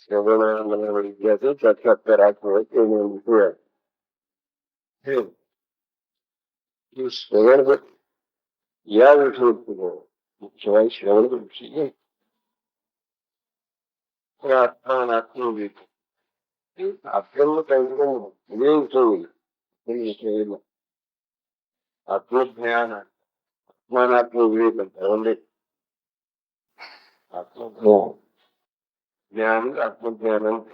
ಶ್ರವಣ ಮನೋವಿದ್ಯಾಸು ಸಾಕ್ಷಾತ್ಕಾರಾತ್ಮಕ ವಿಷಯ. ಈ ಶ್ರವಣದ ಯಾವ ವಿಷಯ ಇರ್ತದೆ? ಮುಖ್ಯವಾಗಿ ಶ್ರವಣದ ವಿಷಯ ಆತ್ಮನಾತ್ಮ ಬೇಕು. ಆತ್ಮನ್ನು ಕಂಡುಕೊಂಡು ಇದೇ ವಿಷಯ ಇಲ್ಲ, ವಿಷಯ ಇಲ್ಲ. ಆತ್ಮಜ್ಞಾನ, ಆತ್ಮನಾತ್ಮ ವಿವೇಕ ಅಂತ ಒಂದೇ. ಆತ್ಮಜ್ಞಾನ, ಜ್ಞಾನ ಆತ್ಮಜ್ಞಾನ ಅಂತ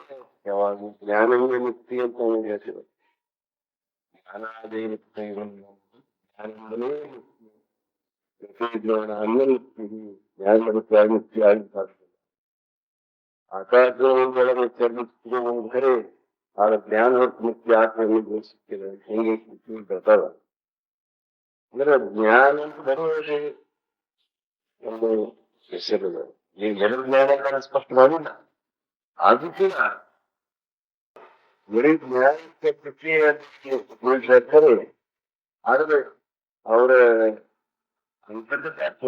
ಯಾವಾಗ ಜ್ಞಾನವೇ ಮುಕ್ತಿ ಅಂತ ಹೇಳ್ತಿದ್ರು. ಜ್ಞಾನಾದೇ ಮುಕ್ತಿ, ಜ್ಞಾನವೇ ಮುಕ್ತಿ, ಜ್ಞಾನ ಅನ್ನ ಮುಕ್ತಿ, ಜ್ಞಾನ ಮುಕ್ತಿಯಾಗಿ ಮುಕ್ತಿಯಾಗಿ ಸಾಧ್ಯ. ಆಕಾಶದೊಳಗೆ ಚರ್ಮಿಸಿದರೆ ಆಗ ಜ್ಞಾನ ಮುಕ್ತಿ ಆತ್ಮ ಸಿಕ್ಕಿದೆ. ಹೆಂಗೆ ಬರ್ತಾವ ಅಂದ್ರೆ ಜ್ಞಾನ ಅಂತ ಬರುವುದೇ ಒಂದು ಹೆಸರು. ಈ ಎರಡು ಜ್ಞಾನ ಸ್ಪಷ್ಟವಾಗಿಲ್ಲ. ಅದಕ್ಕೆ ಬರೀ ಜ್ಞಾನಕ್ಕೆ ಪ್ರಕ್ರಿಯೆ ಆದ್ರೆ ಅವರ ಅಂತರ್ಗತ ಅರ್ಥ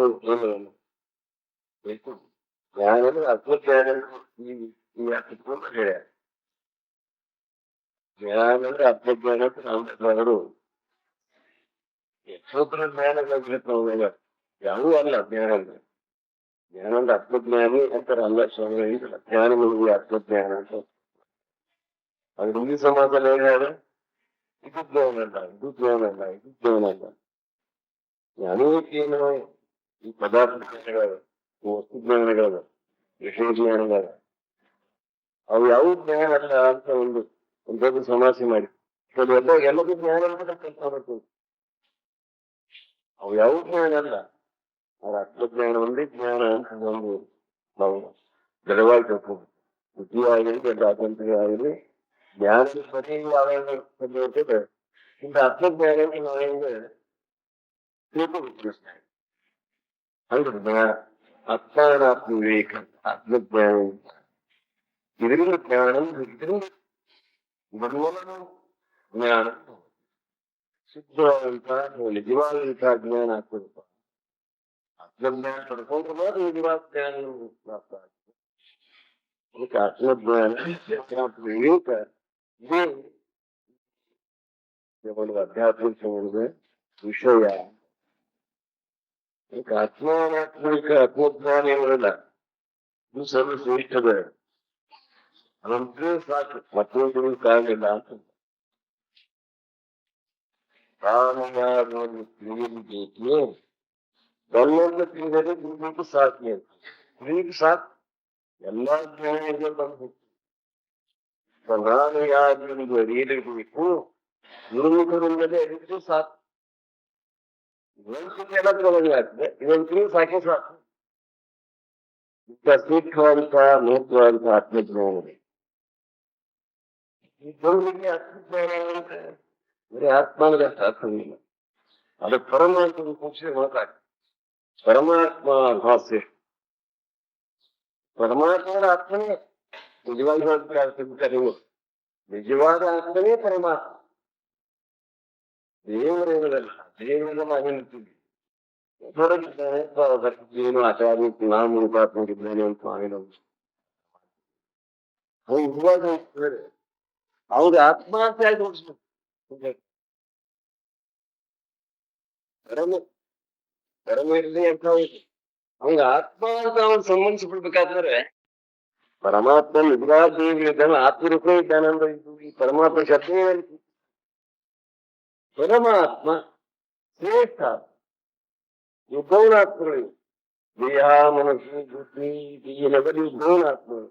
ಬೇಕು. ಜ್ಞಾನ ಆತ್ಮಜ್ಞಾನ ಈ ಅರ್ಥಕ್ಕೂ ಹೇಳ್ಯಾರ. ಜ್ಞಾನ ಅಂದ್ರೆ ಆತ್ಮಜ್ಞಾನ ಅಂತ ನಾವು ಯಶೋತ್ರ ಜ್ಞಾನಗಳ ಯಾವೂ ಅಲ್ಲ ಜ್ಞಾನ ಅಂದ್ರೆ. ಜ್ಞಾನ ಅಂದ್ರೆ ಆತ್ಮಜ್ಞಾನಿ ಅಂತಾರ ಅಲ್ಲ ಸ್ವಾಮಿ. ಜ್ಞಾನಿಗಳಿಗೆ ಆತ್ಮಜ್ಞಾನ ಅಂತ ಅದು ಹಿಂದಿ ಸಮಾಜದಲ್ಲಿ ಹೇಳ್ಯಾರ. ಇದು ಜ್ಞಾನ ಅಲ್ಲ, ಇದು ಜ್ಞಾನ ಅಲ್ಲ, ಇದು ಜ್ಞಾನ ಅಲ್ಲ. ಜ್ಞಾನಕ್ಕೇನು ಈ ಪದಾರ್ಥ ಜ್ಞಾನಗಳು, ವಸ್ತು ಜ್ಞಾನಗಳು, ವಿಷಯ ಜ್ಞಾನಗಳು, ಅವು ಯಾವ ಜ್ಞಾನ ಅಲ್ಲ ಅಂತ ಒಂದು ದೊಡ್ಡ ಸಮಾಸೆ ಮಾಡಿ ಎಲ್ಲದೂ ಜ್ಞಾನ ಕೆಲಸ ಮಾಡ್ತೀವಿ. ಅವು ಯಾವ ಜ್ಞಾನ ಅಲ್ಲ, ಅವ್ರ ಆತ್ಮಜ್ಞಾನ ಒಂದೇ ಜ್ಞಾನ ಅಂತ ಒಂದು ನಾವು ದೃಢವಾಗಿ ತಿಳ್ಕೊಂಡು ಬುದ್ಧಿಯಾಗಲಿ ದೊಡ್ಡ ಆತಂತ್ರಿಕ ಆಗಲಿ ಜ್ಞಾನದ ಪ್ರತಿ ಯಾವ್ಯಾವ ಇಂಥ ಆತ್ಮಜ್ಞಾನ ನಾವೇಂಗ ತಿಳ್ಕೊಂಡು ಹೌದು. ಆತ್ಮಾನಾತ್ಮ ವಿವೇಕ, ಆತ್ಮಜ್ಞಾನ, ಇದರಿಂದ ಜ್ಞಾನ, ಇದರಿಂದ ಬರುವ ಜ್ಞಾನ ಶುದ್ಧವಾದಂತಹ ನಿಜವಾದಂತಹ ಜ್ಞಾನ ಆಗ್ತದಪ್ಪ. ಆತ್ಮಜ್ಞಾನ ಪಡ್ಕೊಂಡ್ರೆ ಮಾತ್ರ ನಿಜವಾದ ಜ್ಞಾನ ಪ್ರಾಪ್ತ ಆಗ್ತದೆ. ಅದಕ್ಕೆ ಆತ್ಮಜ್ಞಾನ ವಿವೇಕ ಇದೇ ಒಂದು ಆಧ್ಯಾತ್ಮಿಕ ವಿಷಯ. ಅದಕ್ಕೆ ಆತ್ಮಾನಾತ್ಮಿಕ ಆತ್ಮಜ್ಞಾನ ಏನಿಲ್ಲ, ಇದು ಸರ್ವ ಶ್ರೇಷ್ಠದ. ಅದಂತೂ ಸಾಕು, ಮತ್ತೊಂದು ಕಾರಣಿಲ್ಲ ಅಂತ. ಪ್ರಾಣಿಯಾಗಿ ತಿಳಿಯಬೇಕು, ಎಲ್ಲೊಂದು ತಿಳಿದರೆ ಗುರುಬೇಕು ಸಾಕಿ ಅಂತ. ಗುರುವಿಗೆ ಸಾಕು ಎಲ್ಲಾ ಜ್ಞಾನಿಗಳು ಬಂದು ಪ್ರಾಣಿಯಾಗಿ ಅರಿಯಬೇಕು. ಗುರುವಿನಿಂದಲೇ ಅರಿದು ಸಾಕು. ಎಲ್ಲ ಆಗ್ತದೆ, ಇದೊಂದು ತಿಳಿ ಸಾಕೇ ಸಾಕು. ಇಂಥ ಸೂಕ್ಷ್ಮವಂತ ಮೂತ್ರವಂತ ಆತ್ಮಜ್ಞಾನ ಆತ್ಮಜ್ಞಾನ ಬರೀ ಆತ್ಮ ಅಂದ್ರೆ ಅರ್ಥವಿಲ್ಲ. ಅದು ಪರಮಾತ್ಮ ಪಕ್ಷ ಮಾತಾಡಿ ಪರಮಾತ್ಮ ಭಾಷೆ. ಪರಮಾತ್ಮನ ಆತ್ಮನೇ ನಿಜವಾಗಿ ಹೇಳ್ತಾರೆ. ನಿಜವಾದ ಆತ್ಮನೇ ಪರಮಾತ್ಮ, ದೇವರೇನಲ್ಲ. ದೇವರ ನಾವೇನಿರ್ತೀವಿ ಏನು ಆಚಾರ್ಯ ನಾನು ಮುಖಾತ್ಮಕಿದ್ದೇನೆ ಅಂತ ನಾವೇನೋ ಅವ್ರಿಗೆ ಆತ್ಮಾರ್ಥ ಆಗಿ ಹೋಗಿಸ್ಬೇಕು. ಕರ್ಮ ಇರಲಿ ಅಂತ ಹೋಯ್ತು. ಅವಂಗ ಆತ್ಮ ಅಂತ ಅವನ್ ಸಂಬಂಧಿಸ್ಬಿಡ್ಬೇಕಾದ್ರೆ ಪರಮಾತ್ಮ ನಿಜವಾದ ದೇವಿ ಇದ್ದಾನೆ, ಆತ್ಮರೂಪೇ ಇದ್ದಾನೆ ಅಂದ್ರೆ ಈ ಪರಮಾತ್ಮ ಶಬ್ದವೇ ಪರಮಾತ್ಮ ಶ್ರೇಷ್ಠ. ಗೌಣಾತ್ಮಗಳು ದೇಹ ಮನಸ್ಸು ಬುದ್ಧಿ ಬರೀ ಗೌಣಾತ್ಮಗಳು.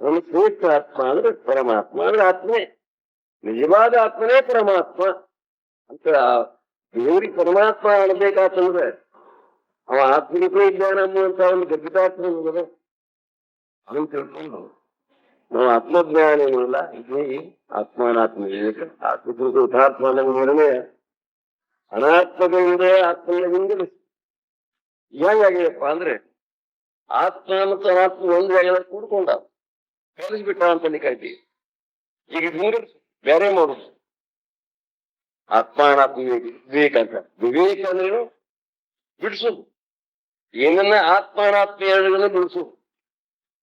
ಅವನು ಶ್ರೇಷ್ಠ ಆತ್ಮ ಅಂದ್ರೆ ಪರಮಾತ್ಮ ಅಂದ್ರೆ ಆತ್ಮೇ, ನಿಜವಾದ ಆತ್ಮನೇ ಪರಮಾತ್ಮ ಅಂತ. ದೇವರಿಗೆ ಪರಮಾತ್ಮ ಅನ್ಬೇಕಾತಂದ್ರೆ ಅವ ಆತ್ಮರೂಪೇ ಇದ್ದಾನೆ ಅನ್ನುವಂತ ಒಂದು ಗರ್ಭಿತಾತ್ಮ ಅದನ್ನು ತಿಳ್ಕೊಂಡು ನಾವು ಆತ್ಮಜ್ಞಾನ ಏನಿಲ್ಲ, ಇದೇ ಆತ್ಮಾನಾತ್ಮ ವಿವೇಕ. ಆತ್ಮಕೃತ ಯಥಾತ್ಮನ ನಿರ್ಣಯ ಅನಾತ್ಮದಿಂದ ಆತ್ಮನಿಂದ ಹೇಗಾಗಿದೆಪ್ಪ ಅಂದ್ರೆ ಆತ್ಮ ಮತ್ತು ಅನಾತ್ಮ ಒಂದು ಜಾಗದ ಕೂಡ್ಕೊಂಡ ಕಲಿಸ್ಬಿಟ್ಟ ಅಂತ ಕಾಯ್ತೀವಿ. ಈಗ ಹಿಂಗೆ ಬೇರೆ ಮಾಡುದು ಆತ್ಮಾನಾತ್ಮ ವಿವೇಕ ಅಂತ. ವಿವೇಕ ಅಂದ್ರೇನು? ಬಿಡಿಸುದು. ಏನನ್ನ ಆತ್ಮಾನಾತ್ಮ ಎರಡನ್ನ ಬಿಡಿಸುದು.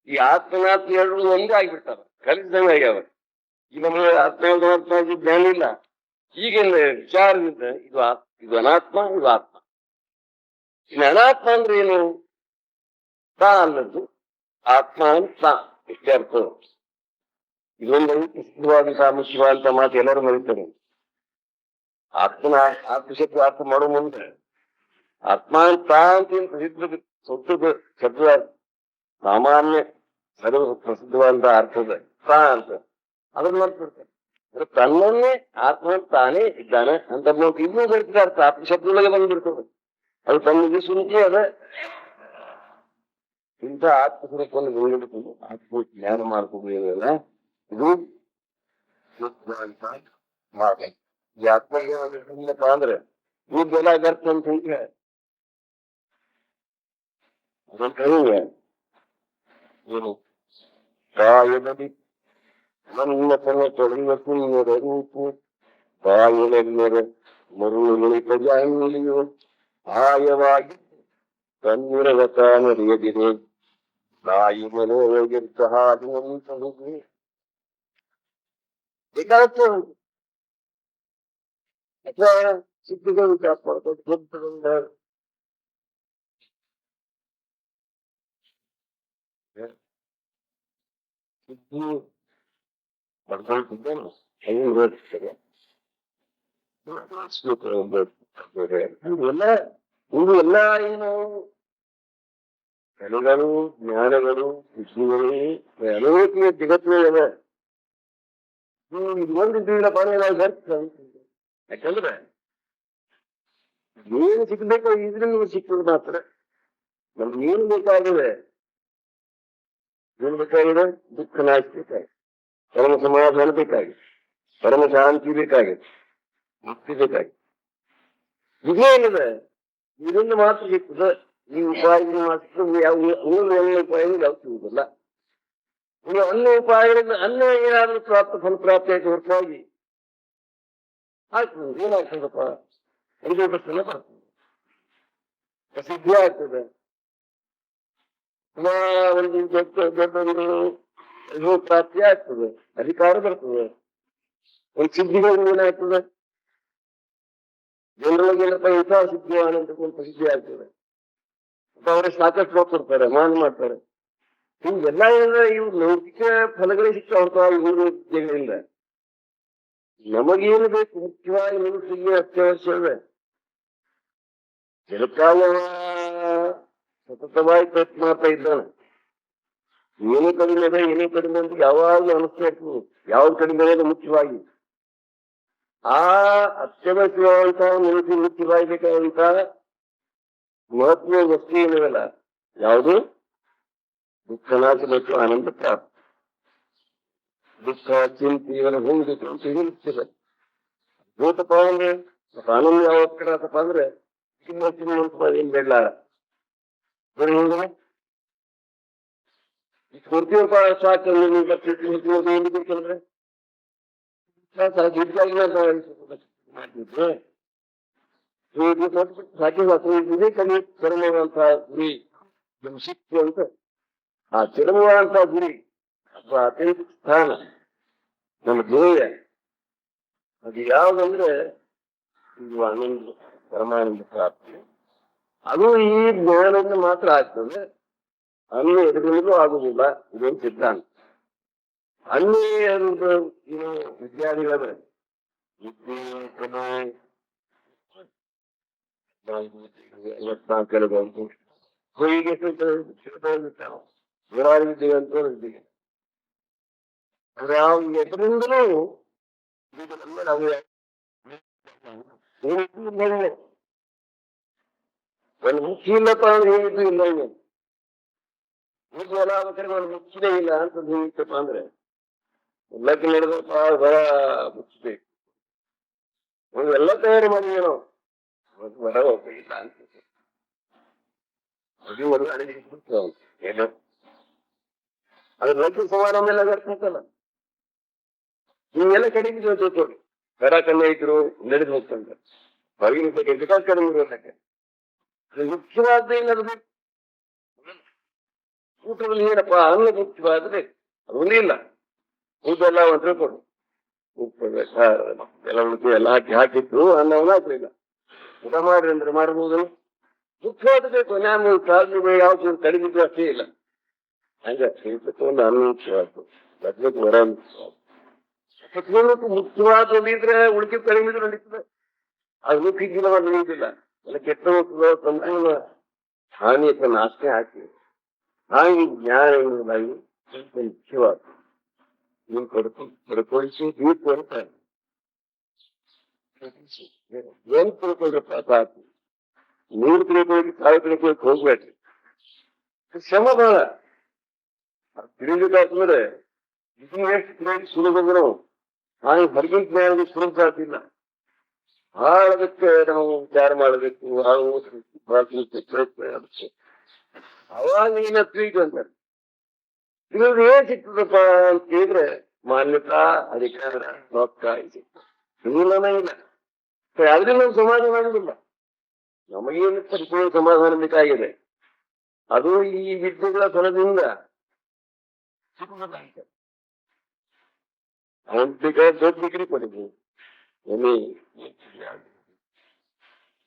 ಈ ಆತ್ಮನಾತ್ಮ ಎರಡು ಒಂದೇ ಆಗ್ಬಿಡ್ತಾರ, ಕಲಿಸಿದಂಗ ಆಗ್ಯಾವ. ಈಗ ನಮಗೆ ಆತ್ಮ ಜ್ಞಾನ ಇಲ್ಲ. ಈಗಿನ ವಿಚಾರದಿಂದ ಇದು ಅನಾತ್ಮ, ಇದು ಆತ್ಮ. ಇನ್ನು ಅನಾತ್ಮ ಅಂದ್ರೆ ಏನು? ತಾ ಅನ್ನದ್ದು ಆತ್ಮ ಅಂತ ಇಷ್ಟೇ ಅರ್ಥ. ಇದೊಂದು ಸಿದ್ಧವಾದಂತಹ ಮುಖ್ಯವಾದಂತಹ ಮಾತು ಎಲ್ಲರೂ ಮರಿತಾರೆ. ಆತ್ಮಶಕ್ತಿ ಆತ್ಮ ಮಾಡೋ ಮುಂದೆ ಆತ್ಮ ಅಂತ ಪ್ರಸಿದ್ಧ ಸೊತ್ತದ ಶಬ್ದ, ಸಾಮಾನ್ಯ ಸರ್ವ ಪ್ರಸಿದ್ಧವಾದ ಅರ್ಥದ ತಾ ಅಂತ ಅದನ್ನ ಮಾಡ್ತಿರ್ತಾರೆ. ತನ್ನನ್ನೇ ಆತ್ಮ ತಾನೇ ಇದ್ದಾನೆ ಅಂತ ಇನ್ನೂ ಬರ್ತಿದ ಅರ್ಥ ಆತ್ಮಶಬ್ದದೊಳಗೆ ಬಂದ್ಬಿಡ್ತದೆ. ಅದು ತನ್ನಿಗೆ ಸುಂಕಿ ಅದ. ಇಂಥ ಆತ್ಮಸ್ವರೂಪವನ್ನು ಬೆಳೆದುಕೊಂಡು ಆತ್ಮ ಜ್ಞಾನ ಮಾಡ್ಕೋಬೇಕಲ್ಲ, ಇದು ಮಾಡ್ಬೇಕು. ಈ ಆತ್ಮಜ್ಞಾನಪ್ಪ ಅಂದ್ರೆ ಇದೆಲ್ಲ ಅರ್ಥ ಅಂತ ಹೇಳಿದ್ರೆ ಅದಕ್ಕೆ ಏನು ಕಾಯದಲ್ಲಿ ನನ್ನ ತನ್ನ ತೊಳೆಯುವತ್ತು ರೂಪು ಕಾಯಲೆಲ್ಲರ ಮರುಳಿತ ಜಾಯಿಯು ಆಯವಾಗಿ ತನ್ನಿರವ ತಾನರಿಯದಿದೆ ತಾಯಿ ಮನೆಯೊಳಗಿರ್ತಹ ಹಾದಿನಂತಹುದು ಬೇಕಾಗುತ್ತೆ. ಅಥವಾ ಸಿದ್ಧಿಗಳು ಕಾಪಾಡ್ಕೊಂಡು ದೊಡ್ಡದಿಂದ ಸಿದ್ಧಿ ಪಡ್ಕೊಳ್ತಿದ್ದೇನೆ ಅದು ಬರ್ತದೆ. ಇವು ಎಲ್ಲ ಏನು ಕಲೆಗಳು, ಜ್ಞಾನಗಳು, ಸಿದ್ಧಿಗಳು ಅನೇಕ ಜಗತ್ತಿನ ಇದೊಂದಿಲ್ಲ ಪಾಠ. ಯಾಕಂದ್ರೆ ಏನು ಸಿಗ್ಬೇಕು ಇದ್ರಿಂದ ಸಿಕ್ಕಿದ್ರು ಮಾತ್ರ. ನಮ್ಗೆ ಏನು ಬೇಕಾಗಿದೆ? ಏನ್ ಬೇಕಾಗಿದೆ? ದುಃಖ ನಾಶ ಬೇಕಾಗಿದೆ, ಪರಮ ಸಮಾಧಾನ ಬೇಕಾಗಿದೆ, ಪರಮ ಶಾಂತಿ ಬೇಕಾಗಿದೆ, ಮುಕ್ತಿ ಬೇಕಾಗಿದೆ. ಇದೇನಿದೆ ಇದರಿಂದ ಮಾತ್ರ ಸಿಗ್ತದೆ. ಈ ಉಪಾಯಗಳು ಮಾತ್ರ ಯಾವ ಉಪಾಯಗಳು ಯಾವ ಸಿಗುವುದಿಲ್ಲ. ನೀವು ಅನ್ನ ಉಪಾಯಗಳಿಂದ ಅನ್ನ ಏನಾದ್ರೂ ಫಲಪ್ರಾಪ್ತಿ ಆಯ್ತು ಹೊರತಾಗಿ ಆಗ್ತದೆ. ಏನಾಗ್ತದಪ್ಪ? ಒಂದು ಪ್ರಶ್ನೆ ಬರ್ತದೆ, ಪ್ರಸಿದ್ಧಿ ಆಗ್ತದೆ. ಒಂದು ದೊಡ್ಡ ಪ್ರಾಪ್ತಿ ಆಗ್ತದೆ, ಅಧಿಕಾರ ಬರ್ತದೆ. ಒಂದು ಸಿದ್ಧಿಗಳು ಏನಾಗ್ತದೆ? ಜನರೊಳಗೇನಪ್ಪ ಇಂಥ ಸಿದ್ಧಿ ಅಂತ ಪ್ರಸಿದ್ಧಿ ಆಗ್ತದೆ. ಅವರೇ ಸಾಕಷ್ಟು ಹೋಗ್ತಿರ್ತಾರೆ, ಮಾನ ಮಾಡ್ತಾರೆ. ಹಿಂಗೆಲ್ಲ ಏನಂದ್ರೆ ಇವು ಲೌಕಿಕ ಫಲಗಳಿಗೆ ಸಿಕ್ಕ ಹೊರತಾಗ ಇವರು ವಿದ್ಯೆಗಳಿಂದ ನಮಗೇನು ಬೇಕು? ಮುಖ್ಯವಾಗಿ ಮನುಷ್ಯರಿಗೆ ಅತ್ಯವಶ್ಯವೇ ಕೆಲಕಾಲ ಸತತವಾಗಿ ಪ್ರಯತ್ನ ಮಾಡ್ತಾ ಇದ್ದಾನೆ. ಏನೇ ಕಡಿಮೆ ಇದೆ, ಏನೇ ಕಡಿಮೆ ಅಂತ ಯಾವಾಗಲೂ ಅನಿಸ್ತಾ ಇರ್ತದೆ. ಯಾವ್ದು ಕಡಿಮೆ ಇದೆ ಮುಖ್ಯವಾಗಿ ಆ ಅತ್ಯವಶ್ಯವಾದಂತಹ ಮನುಷ್ಯ ಮುಖ್ಯವಾಗಬೇಕಾದಂತಹ ಮಹತ್ವ ವಸ್ತು ಏನಿರಲ್ಲ ಯಾವುದು? ದುಃಖ ನಾಶ ಮತ್ತು ಆನಂದ ಪ್ರಾಪ್ತಿ. ದುಃಖ ಚಿಂತೆ ಇವನ್ನ ಹೊಂದಬೇಕು ಅಂತ ಹೇಳ್ತದೆ. ಹೋತಪ್ಪ ಅಂದ್ರೆ ಆನಂದ ಯಾವ ಕಡೆ ಆತಪ್ಪ ಅಂದ್ರೆ ಏನ್ ಬೇಡ ಕೊಡ್ತೀವಪ್ಪ ಸಾಕು ಏನ್ ಬೇಕಂದ್ರೆ ಇದೇ ಕಲಿ ಚರಮುವಂತಹ ಗುರಿ ನಮ್ ಸಿಕ್ತು ಅಂತ. ಆ ಚರಮುವಂತಹ ಗುರಿ ಅಥವಾ ಅತ್ಯಂತ ಸ್ಥಾನ ನಮ್ಮ ಧ್ಯೇಯ ಅದು ಯಾವ್ದಂದ್ರೆ ಇದು ಆನಂದ, ಪರಮಾನಂದ ಪ್ರಾಪ್ತಿ. ಅದು ಈ ಜ್ಞಾನದಿಂದ ಮಾತ್ರ ಆಗ್ತದೆ, ಅನ್ನು ಎದುರಿಗೂ ಆಗುದಿಲ್ಲ. ಇದೊಂದು ಸಿದ್ಧಾಂತ. ಅಲ್ಲಿ ಏನು ವಿಜ್ಞಾನಿಗಳ ಕೆಲವು ಹೀಗೆ ವಿದ್ಯೆ ಅಂತ ವಿದ್ಯೆ ಅಂದ್ರೆ ಯಾವ ಎದುರಿಂದಲೂ ಒಂದು ಮುಖ್ಯ ಇಲ್ಲಪ್ಪ ಅಂದ್ರೆ ಹೇಳಿದ್ದು ಇಲ್ಲ. ಈಗ ಎಲ್ಲ ಒಂದು ಮುಚ್ಚಿನೇ ಇಲ್ಲ ಅಂತ ಹೇಳಿತ್ತಪ್ಪ ಅಂದ್ರೆ ಎಲ್ಲಕ್ಕೆ ನಡೆದಪ್ಪ ಬರ ಮುಚ್ಚಬೇಕು. ಒಂದು ಎಲ್ಲ ತಯಾರಿ ಮಾಡಿದ್ವಿ ನಾವು, ಬರ ಹೋಗಿಲ್ಲ ಅಂತ ಒಂದು ಅಡಿಗೆ ಏನು ಅದ್ರ ರೈತ ಸಮಾರಂಭ ಎಲ್ಲ ಬರ್ತಲ್ಲ. ನೀವೆಲ್ಲ ಕಡಿಮೆ ತಿಳ್ಕೊಳ್ಳಿ, ಕರ ಕಣ್ಣ ಇದ್ರು ನಡೆದು ಹೋಗ್ತಂತ ಹೊರಗಿನ ಕಡಿಮೆ ಇರೋದಕ್ಕೆ ಮುಖ್ಯವಾದ ಏನಾದ್ರು ಊಟದಲ್ಲಿ ಏನಪ್ಪಾ ಅನ್ನ ಮುಖ್ಯವಾದ್ರೆ ಅದೊಂದೇ ಇಲ್ಲ. ಊಟೆಲ್ಲ ಒಂದು ತಿಳ್ಕೊಂಡು ಉಪ್ಪು ಎಲ್ಲ ಉಳಿದು ಎಲ್ಲ ಹಾಕಿತ್ತು ಅನ್ನವನ್ನ ಹಾಕ್ಲಿಲ್ಲ. ಊಟ ಮಾಡ್ರಿ ಅಂದ್ರೆ ಮಾಡಬಹುದು. ಮುಖ್ಯವಾದ ಬೇಕು. ನಾನು ಸಾಧ್ಯ ಯಾವ್ದು ಕಡಿಮೆ ಅಷ್ಟೇ ಇಲ್ಲ. ಹಂಗ ಒಂದು ಅನ್ನ ಮುಖ್ಯವಾದ್ದು, ಬದ್ಬೇಕು ವರ ಮುಖ್ಯವಾದ ಮುಖ್ಯವಾದ ಇದ್ರೆ ಉಳಿಕೆ ಕಡಿಮೆ ನಡೀತದೆ. ಅದು ಮುಖ್ಯ ನಡೆಯುವುದಿಲ್ಲ. ಎಲ್ಲ ಕೆಟ್ಟ ಸಂಪೂರ್ಣ ಹಾನಿಯ ನಾಶನೇ ಹಾಕಿ ಹಾಗೆ ಜ್ಞಾನ ಎನ್ನುವುದಾಗಿ ಮುಖ್ಯವಾದ ನೀವು ಪಡ್ಕೊಳಿಸಿ ದೀಪ ಅಂತ ಏನ್ ತಿಳ್ಕೊಳ್ರಪ್ಪ ಸಾಕು. ನೀರು ತಿಳ್ಕೊಳ್ಳಿ, ಕಾಳು ತಿಳ್ಕೊಳಕ್ ಹೋಗ್ಬೇಡ್ರಿ. ಶ್ರಮ ಬಹಳ ತಿಳಿಬೇಕಾದ್ಮೇಲೆ ಇದು ಎಷ್ಟು ತಿಳಿದು ಸುಲಭಂದ್ರು ಹಾಗೆ ಹೊರಗಿನ ಜ್ಞಾನದ ಸುಲಭ ಆಗ್ತಿಲ್ಲ. ಬಹಳ ಅದಕ್ಕೆ ನಾವು ವಿಚಾರ ಮಾಡಬೇಕು, ಬಹಳ ಓದಬೇಕು, ಬಹಳ ಅದಕ್ಕೆ ಅವಾಗ ನೀನ ತಿಳಿದು ಅಂತಾರೆ. ತಿಳಿದು ಏನ್ ಸಿಗ್ತದಪ್ಪ ಅಂತ ಹೇಳಿದ್ರೆ ಮಾನ್ಯತಾ, ಅಧಿಕಾರ, ರೊಕ್ಕ ಸಿಗ್ತದೆ. ಇಲ್ಲ ಆದ್ರೆ ನಾವು ಸಮಾಧಾನ ಆಗುದಿಲ್ಲ. ನಮಗೇನು ಪರಿಪೂರ್ಣ ಸಮಾಧಾನ ಬೇಕಾಗಿದೆ. ಅದು ಈ ವಿದ್ಯೆಗಳ ಫಲದಿಂದ ದೊಡ್ಡ ಡಿಗ್ರಿ ಪಡೆದು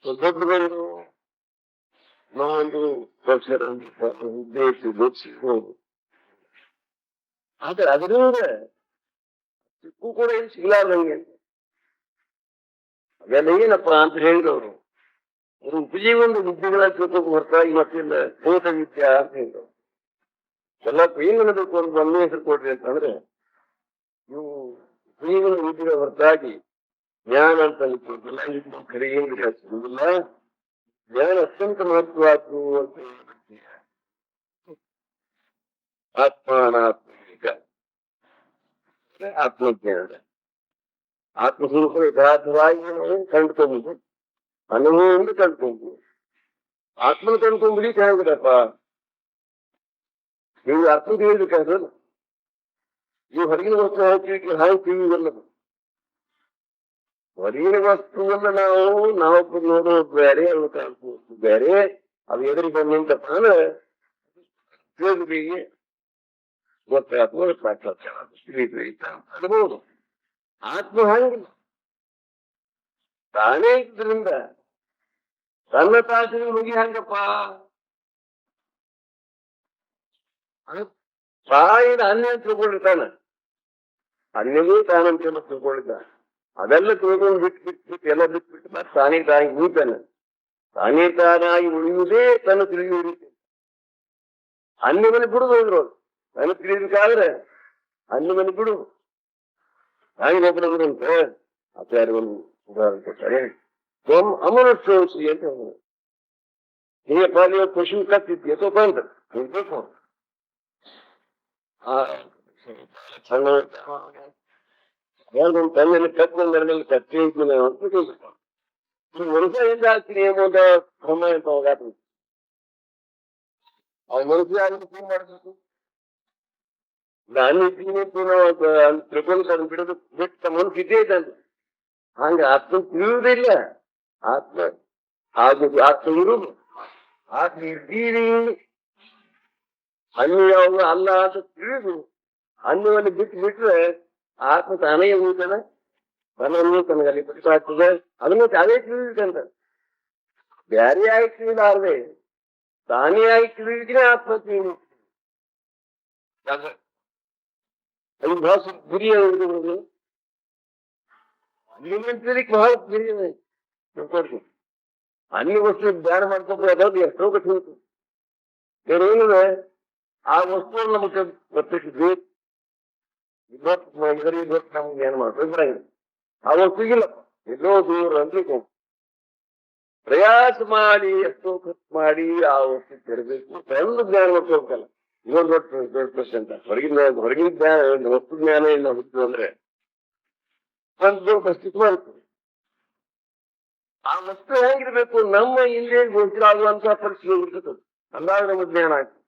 ದೊಡ್ಡದೊಂದು ನಾವೊಂದು ಪ್ರೊಫೆಸರ್ ಬೋಧಿಸಿರ್ಬೋದು. ಆದ್ರೆ ಅದರಿಂದ ಸಿಕ್ಕು ಕೂಡ ಏನು ಸಿಗ್ಲಾರ್ದಂಗೆ ಅದೆಲ್ಲ ಏನಪ್ಪಾ ಅಂತ ಹೇಳಿದವರು ಉಪಜೀವನದ ವಿದ್ಯೆಗಳ ತಿಳ್ಕೊಂಡು ಹೊರತಾಗಿ ಮತ್ತಿಲ್ಲ ಭೂತ ವಿದ್ಯಾ ಅಂತ ಹೇಳಿದವರು. ಎಲ್ಲಕ್ಕೂ ಏನ್ ಅನ್ನಬೇಕು ಅಂತ ಒಂದೇ ಹೆಸರು ಕೊಡ್ರಿ ಅಂತಂದ್ರೆ ಇವು ಉಪಜೀವನ ವಿದ್ಯೆಗಳ ಹೊರತಾಗಿ ಜ್ಞಾನ ಅಂತ ಅನ್ಕೊಂಡಿಲ್ಲ. ಕರೆ ಏನ್ ಸಿಗುದಿಲ್ಲ. ಜ್ಞಾನ ಅತ್ಯಂತ ಮಹತ್ವವಾದ್ದು ಅಂತ ಆತ್ಮಾನಾತ್ಮಿಕ ಆತ್ಮಜ್ಞಾನ ಆತ್ಮಸ್ವರೂಪ ಯಥಾರ್ಥವಾಗಿ ಕಂಡುಕೊಂಡು ಅನುಭವದಿಂದ ಕಂಡುಕೊಂಡು ಆತ್ಮನ ಕಂಡುಕೊಂಡ್ಬಿಡಿ ಚೆನ್ನಾಗಿದಪ್ಪ. ನೀವು ಆತ್ಮ ತಿಳಿಬೇಕಾದ್ರಲ್ಲ, ನೀವು ಹೊರಗಿನ ವಸ್ತು ಹಾಕಿ ಹಾಗೆ ತಿಳಿಯುವುದಲ್ಲ. ಹೊರಗಿನ ವಸ್ತುವನ್ನ ನಾವೊಬ್ಬ ನೋಡೋದು ಬೇರೆ, ಅವ್ರು ಕಾಣಿಸೋದು ಬೇರೆ. ಅದು ಎದುರಿಗೆ ಬಂದಂತಪ್ಪ ಅಂದ್ರೆ ತಿಳಿದ್ರಿಗೆ ಗೊತ್ತಾಗ್ತದೆ, ಅನ್ಬಹುದು. ಆತ್ಮ ಹಂಗಿಲ್ಲ. ತಾನೇ ಇದ್ರಿಂದ ತನ್ನ ತಾಸಿನ ಮುಗಿ ಹಂಗಪ್ಪ. ತಾಯಿನ ಅನ್ಯ ತಿಳ್ಕೊಂಡಿರ್ತಾನ, ಅನ್ಯವೇ ತಾನಂತ ತಿಳ್ಕೊಂಡಿದ್ದ. ಅದೆಲ್ಲ ತಿಳ್ಕೊಂಡು ಬಿಟ್ಟು ಎಲ್ಲ ಬಿಟ್ಬಿಟ್ಟು ಮತ್ತೆ ತಾನೇ ತಾಯಿ ಉಳಿತಾನೆ. ತಾನೇ ತಾನಾಗಿ ಉಳಿಯುವುದೇ ತನ್ನ ತಿಳಿಯುವ ರೀತಿ. ಅನ್ಯಮನೆ ಬಿಡುದು ತನ್ನ ತಿಳಿಬೇಕಾದ್ರೆ ಅನ್ಯಮನೆ ಬಿಡು. ಹಾಗೆ ಒಬ್ಬರಂತ ಆಚಾರ್ಯವನ್ನು ಉದಾಹರಣೆ ಕೊಡ್ತಾರೆ. ಅಮನುಷ್ಯಂಸಿ ಅಂತ ಹೀಗೆ ಪಾಲಿಯ ಪಶು ಕತ್ತಿದ್ಯ ಸ್ವಲ್ಪ ಅಂತ ಹೇಳ್ಬೇಕು. ಸಣ್ಣ ತನ್ನಲ್ಲಿ ಕತ್ತಿನಲ್ಲಿ ಕತ್ತಿ ಅಂತ ಮನುಷ್ಯ ಎಂದ ಆಗ್ತೀನಿ ಎಂಬುದ ಕ್ರಮ ಅಂತ ಹೋಗಾತ. ಅವ್ ಮನುಷ್ಯ ಆಗಬೇಕು ಏನ್ ಮಾಡ್ಬೇಕು? ನಾನು ಇದ್ದೀನಿ ತಿಳ್ಕೊಂಡು ಬಿಡೋದು ಬಿಟ್ಟ ಮನುಷ್ಯ ಇದ್ದೇ ಇದ್ದಾನೆ. ಹಂಗ ಆತ್ಮ ತಿಳಿಯುವುದಿಲ್ಲ. ಆತ್ಮ ಆಗುದು ಆತ್ಮ ಇರುವುದು. ಆತ್ಮ ಇದ್ದೀರಿ ಅನ್ನು ಯಾವಾಗ ಅಲ್ಲ ಅಂತ ತಿಳಿದು ಅನ್ನವನ್ನು ಬಿಟ್ಟು ಬಿಟ್ರೆ ಆತ್ಮ ತಾನೇ ಉಳಿತಾನೆ. ತನ್ನನ್ನು ತನಗಲ್ಲಿ ಬಿಟ್ಟು ಆಗ್ತದೆ. ಅದನ್ನು ತಾನೇ ತಿಳಿಯುತ್ತಂತ ಬ್ಯಾರೆ ಆಗಿ ತಿಳಿಲಾರ್ದೆ ತಾನೇ ಆಗಿ ತಿಳಿದ್ರೆ ಆತ್ಮ ತಿಳಿಯುವುದು. ಅದು ಬಹಳ ಗುರಿ ಹಿಡಿದು ಅಲ್ಲಿಗೆ ಬಹಳ ಗುರಿ ತಿಳ್ಕೊಡ್ತೀವಿ. ಅಲ್ಲಿ ವಸ್ತು ಧ್ಯಾನ ಮಾಡ್ಕೊಂಡು ಅದಾದ್ರು ಎಷ್ಟೋ ಕಠಿಣ. ಬೇರೇನಿದೆ ಆ ವಸ್ತುವನ್ನು ನಮಗೆ ಪ್ರತ್ಯಕ್ಷ ಬೇಕು. ಇವತ್ತು ನಮ್ಗೆ ಏನ್ ಮಾಡ್ಬೇಕು ಬರಂಗಿಲ್ಲ. ಆ ವಸ್ತುಗಿಲ್ಲ ಎಲ್ಲೋ ದೂರ ಅಂತ ಪ್ರಯಾಸ ಮಾಡಿ ಎಷ್ಟೋ ಖರ್ಚು ಮಾಡಿ ಆ ವಸ್ತು ತೆರಬೇಕು. ಒಂದು ಜ್ಞಾನ ಹೋಗ್ಬೇಕಲ್ಲ. ಇನ್ನೊಂದು ದೊಡ್ಡ ಪ್ರಶ್ನೆ ಅಂತ ಹೊರಗಿನ ಜ್ಞಾನ ವಸ್ತು ಜ್ಞಾನ ಇಲ್ಲ ಹುಟ್ಟು ಅಂದ್ರೆ ಒಂದು ದೊಡ್ಡ ಅಸ್ತಿತ್ವ ಇರ್ತದೆ. ಆ ವಸ್ತು ಹೇಗಿರ್ಬೇಕು ನಮ್ಮ ಹಿಂದೆ ಗೋಚರಾಗುವಂತಹ ಪರಿಸ್ಥಿತಿ ಇರ್ತದೆ. ಅಂದಾಗ ನಮ್ಮ ಜ್ಞಾನ ಆಗ್ತದೆ.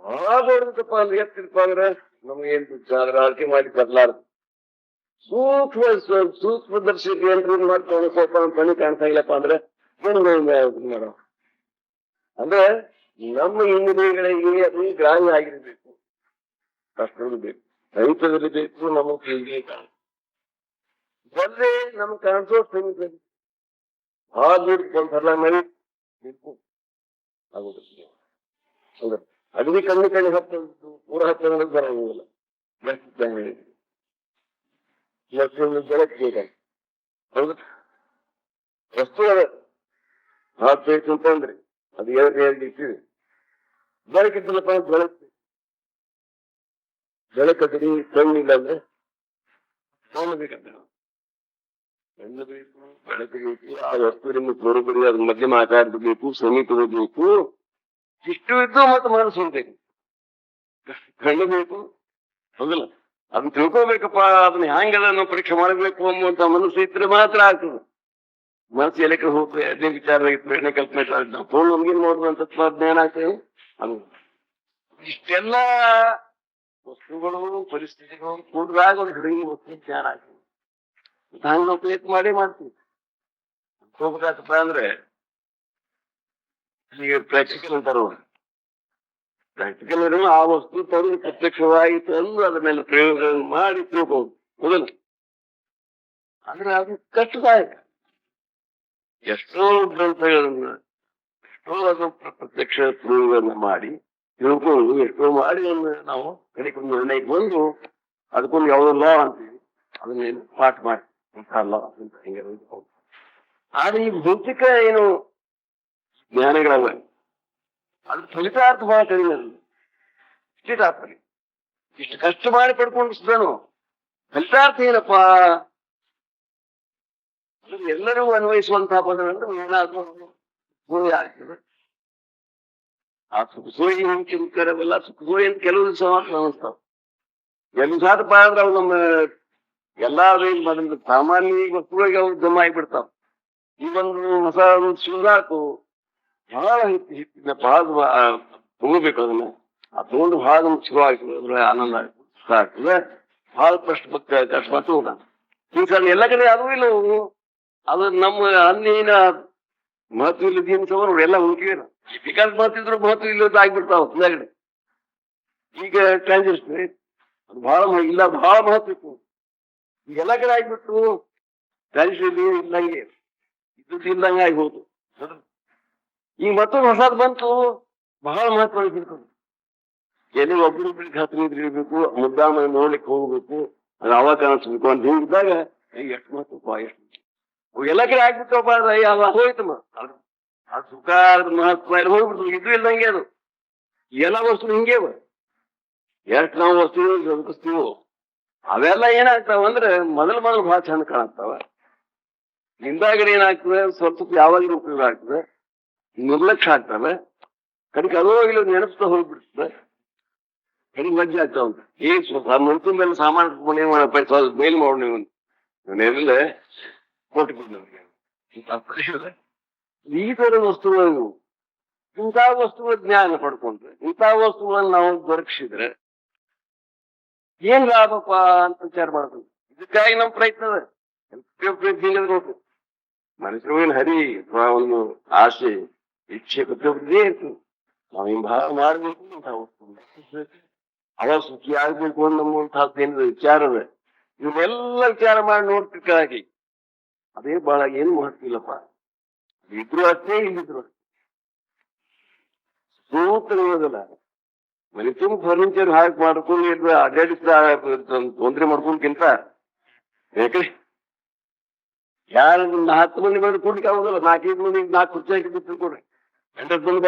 ಬಹಳ ದೊಡ್ಡದಪ್ಪ ಅಂದ್ರೆ ಎತ್ತಿರಪ್ಪ ಅಂದ್ರೆ ನಮ್ಗೇನ್ ಅದ್ರ ಆಳ್ಕೆ ಮಾಡಿ ಬರ್ಲಾರ್ದು ಸೂಕ್ಷ್ಮದರ್ಶಿ ಏನ್ ಮಾಡ್ಕೊಂಡು ಸ್ವಲ್ಪ ಕಣ್ಣು ಕಾಣ್ತಾ ಇಲ್ಲಪ್ಪ ಅಂದ್ರೆ ಮಾಡೋ ಅಂದ್ರೆ ನಮ್ಮ ಇಂದ್ರಿಯಗಳಿಗೆ ಅದು ಗ್ರಾಹ್ಯ ಆಗಿರ್ಬೇಕು, ಅಷ್ಟೊಂದು ಬೇಕು. ರೈತದಲ್ಲಿ ಬೇಕು, ನಮಗೆ ಹೀಗೆ ಬಂದ್ರೆ ನಮ್ಗೆ ಕಾಣಿಸೋ ಸಂಗತಿ ಒಂದ್ಸಲ ಮೇಲೆ ಬೇಕು ಆಗುದಿಲ್ಲ. ಅಗದಿ ಕಣ್ಣು ಹತ್ತದ್ದು ಪೂರ ಹತ್ತಂದ್ರೆ ಬರೋಂಗಿಲ್ಲ. ಬೆಳಕು ಬೇಕಾಗಿ ಹೌದು. ವಸ್ತು ಅದ ಹಾತ್ ಬೇಕು ಅಂತಂದ್ರಿ ಅದು ಎರಡು ಇಟ್ಟಿದೆ. ಬೆಳಕಿದ್ದಲ್ಲಪ್ಪ ಬೆಳಕದ್ರಿ ಕಣ್ಣಿಲ್ಲ ಅಂದ್ರೆ ಕಣ್ಣು ಬೇಕಂತ. ಕಣ್ಣು ಬೇಕು, ಬೆಳಕು ಬೇಕು, ಆ ವಸ್ತುವಿನಿಂದ ತೋರಬರಿ ಅದ್ರ ಮಧ್ಯಮ ಆಕಾರದ ಬೇಕು, ಸಮೀಪದ ಬೇಕು, ಇಷ್ಟು ಇದ್ದು ಮತ್ತೆ ಮನಸ್ಸು ಬೇಕು. ಕಣ್ಣು ಬೇಕು ಹೌದಲ್ಲ, ಅದನ್ನ ತಿಳ್ಕೋಬೇಕಪ್ಪ, ಅದನ್ನ ಹ್ಯಾಂಗದ ನಾವು ಪರೀಕ್ಷೆ ಮಾಡಬೇಕು ಅನ್ನುವಂತ ಮನಸ್ಸು ಇದ್ರೆ ಮಾತ್ರ ಆಗ್ತದೆ. ಮನಸ್ಸು ಎಲೆಕ್ಕೆ ಹೋಗ್ತದೆ, ಅದೇ ವಿಚಾರ ಪ್ರೇರಣೆ ಕಲ್ಪನೆ ನಾವು ಫೋನ್ ನಮ್ಗೇನ್ ನೋಡುವಂತ ಜ್ಞಾನ ಆಗ್ತದೆ. ಅದು ಇಷ್ಟೆಲ್ಲ ವಸ್ತುಗಳು ಪರಿಸ್ಥಿತಿಗಳು ಕೂಡಿದಾಗ ಒಂದು ಹುಡುಗಿ ವಸ್ತು ಜ್ಞಾನ ಆಗ್ತದೆ. ಹಂಗ ನಾವು ಪ್ರಯತ್ನ ಮಾಡ್ತೀವಿ. ಹೋಗ್ಬೇಕಪ್ಪ ಅಂದ್ರೆ ಈಗ ಪ್ರಾಕ್ಟಿಕಲ್ ಅಂತಾರ. ಪ್ರಾಕ್ಟಿಕಲ್ ಆ ವಸ್ತು ತಂದು ಪ್ರತ್ಯಕ್ಷವಾಗಿ ತಂದು ಅದ್ರ ಮೇಲೆ ಪ್ರಯೋಗ ಮಾಡಿ ತಿಳ್ಕೋದು ಮೊದಲು. ಅಂದ್ರೆ ಅದು ಕಷ್ಟದಾಯಕ. ಎಷ್ಟೋ ಗ್ರಂಥಗಳನ್ನ ಎಷ್ಟೋ ಅದನ್ನ ಪ್ರತ್ಯಕ್ಷ ಪ್ರಯೋಗವನ್ನು ಮಾಡಿ ತಿಳ್ಕೊಂಡು ಎಷ್ಟೋ ಮಾಡಿ ನಾವು ಕಡೆಗೊಂದು ನಿರ್ಣಯಕ್ಕೆ ಬಂದು ಅದಕ್ಕೊಂದು ಯಾವುದೋ ಲಾ ಅಂತೀವಿ, ಅದನ್ನೇನು ಪಾಠ ಮಾಡಿ ಲಾ ಅಂತ ಹಿಂಗೆ. ಆದ್ರೆ ಈ ಭೌತಿಕ ಏನು ಜ್ಞಾನಗಳವ ಅದು ಫಲಿತಾರ್ಥ ಬಹಳ ಕಡಿಮೆ. ಇಷ್ಟಾರ್ಥ ಇಷ್ಟು ಕಷ್ಟ ಮಾಡಿ ಪಡ್ಕೊಂಡು ಫಲಿತಾರ್ಥ ಏನಪ್ಪಾ ಎಲ್ಲರಿಗೂ ಅನ್ವಯಿಸುವಂತಹ ಪದಗಳು ಏನಾದ್ರೂ ಆಗ್ತದೆ. ಆ ಸುಖಸೋಯಿ ಹಿಂಕರವೆಲ್ಲ ಸುಖಸೋಯಿ ಅಂತ ಕೆಲವು ದಿವಸ ಮಾತ್ರ ಅನಿಸ್ತಾವ. ಕೆಲವು ಸಾಧಪ್ಪ ಅಂದ್ರೆ ಅವು ನಮ್ಮ ಎಲ್ಲಾ ಸಾಮಾನ್ಯ ವಸ್ತುಗಳಿಗೆ ಅವು ಜಮ ಆಗಿಬಿಡ್ತಾವ. ಈ ಒಂದು ಹೊಸ ಸುಧಾಕು ಬಹಳ ಹಿಟ್ಟಿನ ಬಹಳ ತಗೋಬೇಕು. ಅದನ್ನ ಆ ತಗೊಂಡು ಬಹಳ ಶುರು ಆಗ್ತದೆ, ಅದ್ರ ಆನಂದ ಆಗ್ತದೆ. ಬಹಳ ಕಷ್ಟ ಹೋಗ ಹಿಂಗ ಎಲ್ಲ ಕಡೆ ಅದು ಇಲ್ಲ. ಅದು ನಮ್ಮ ಅನ್ನೇನ ಮಹತ್ವ ಇಲ್ಲದ ನೋಡಿ ಎಲ್ಲ ಹುಡುಕಿವೇನ ವಿಕಾಸ ಮಾಡ್ತಿದ್ರು ಮಹತ್ವ ಇಲ್ಲದ ಆಗ್ಬಿಡ್ತಾವ ಹೊಸದಾಗಡೆ. ಈಗ ಟ್ರಾನ್ಸಿಸ್ಟರ್ ಅದು ಬಹಳ ಇಲ್ಲ, ಬಹಳ ಮಹತ್ವ ಇತ್ತು. ಈಗೆಲ್ಲ ಕಡೆ ಆಗ್ಬಿಟ್ಟು ಟ್ರಾನ್ಸಿಸ್ಟರ್ ಇಲ್ಲಂಗೆ ಇದ್ದು ಇಲ್ಲಂಗೆ ಆಗಿ ಹೋದು. ಈಗ ಮತ್ತೊಂದು ಹೊಸದ್ ಬಂತು, ಬಹಳ ಮಹತ್ವ ಇರ್ಬೇಕು. ಎಲ್ಲಿ ಒಬ್ಬರೊಬ್ಬರಿಗೆ ಹತ್ರ ಇರ್ಬೇಕು, ಮುದ್ದಾಮ ನೋಡ್ಲಿಕ್ಕೆ ಹೋಗ್ಬೇಕು, ಅದು ಅವಾಗ ಕಾಣಿಸ್ಬೇಕು ಅಂತ ಹೇಳಿದಾಗ ಎಷ್ಟು ಮಹತ್ವ ಎಷ್ಟು ಎಲ್ಲ ಕಡೆ ಆಗ್ಬಿಟ್ಟಪ್ಪ ಅದು ಹೋಯ್ತಮ್ಮ. ಅದು ಸುಖ ಅದ್ರ ಮಹತ್ವ ಎಲ್ಲ ಹೋಗ್ಬಿಡ್ತು, ಇದು ಇಲ್ದಂಗೆ. ಅದು ಎಲ್ಲ ವಸ್ತು ಹಿಂಗೇವ. ಎಷ್ಟು ನಾವು ವಸ್ತು ಬದುಕಿಸ್ತೀವೋ ಅವೆಲ್ಲ ಏನಾಗ್ತಾವ ಅಂದ್ರೆ ಮೊದಲು ಬಹಳ ಚಂದ ಕಾಣಾಗ್ತಾವ. ಹಿಂದಾಗಡೆ ಏನಾಗ್ತದೆ, ಸ್ವಲ್ಪ ಯಾವಾಗ ಉಪಯೋಗ ಆಗ್ತದೆ, ನಿರ್ಲಕ್ಷ್ಯ ಆಗ್ತವೆ. ಕಡೆಗೆ ಅದೋ ಇಲ್ಲ ನೆನಪಿಸ್ತಾ ಹೋಗ್ಬಿಡ್ತದೆ, ಕಡೆಗೆ ಮಜ್ಜೆ ಆಗ್ತಾವ. ಮನ್ಸಿನ ಮೇಲೆ ಸಾಮಾನು ಮೇಲ್ ಮಾಡು ನೀವು ನೆರಳೆ ಕೊಟ್ಬಿಡ್ನವ್ರಿಗೆ. ಈ ತರ ವಸ್ತುಗಳು, ಇಂತಹ ವಸ್ತುಗಳ ಜ್ಞಾನ ಪಡ್ಕೊಂಡ್ರೆ, ಇಂತಹ ವಸ್ತುಗಳನ್ನು ನಾವು ದೊರಕಿಸಿದ್ರೆ ಏನ್ ಲಾಭಪ್ಪ ಅಂತ ವಿಚಾರ ಮಾಡ್ತೀವಿ. ಇದಕ್ಕಾಗಿ ನಮ್ ಪ್ರಯತ್ನ ಅದ. ಮನುಷ್ಯರಿಗೇನು ಹರಿ ಅಥವಾ ಒಂದು ಆಸೆ ಇಚ್ಛೆ ಪ್ರತಿಯೊಬ್ಬರೇ ಇರ್ತದೆ. ನಾವು ಹಿಂಗ್ ಭಾಳ ಮಾಡ್ಬೇಕು, ಇಂತಹ ವಸ್ತು ಅವ ಸುಖಿ ಆಗ್ಬೇಕು ಅನ್ನುವಂತಹದ್ದೇನಿದೆ ವಿಚಾರದ, ಇವನ್ನೆಲ್ಲ ವಿಚಾರ ಮಾಡಿ ನೋಡ್ತಿಕ್ಕಾಗಿ ಅದೇ ಬಹಳ ಏನು ಮಹತ್ವ ಇಲ್ಲಪ್ಪ. ಇದ್ರು ಅಷ್ಟೇ, ಇಲ್ಲಿದ್ರು ಸೂತ್ರ ಇರೋದಿಲ್ಲ. ಮನೆ ತುಂಬ ಫರ್ನಿಚರ್ ಹಾಕಿ ಮಾಡ್ಕೊಂಡು ಅಡ್ಡಾಡಿಸ್ತಾ ತೊಂದ್ರೆ ಮಾಡ್ಕೊಂಡ್ಕಿಂತ ಯಾಕಂದ್ರೆ ಯಾರು 10 ಮಂದಿ ಬಂದು ಕೂಡ್ಲಿಕ್ಕೆ ಆಗೋದಿಲ್ಲ. 4 ಮಂದಿ 4 ಕುರ್ಚಿ ಹಾಕಿ ತಿಳ್ಕೊಡ್ರಿ. 8 ಮಂದಿ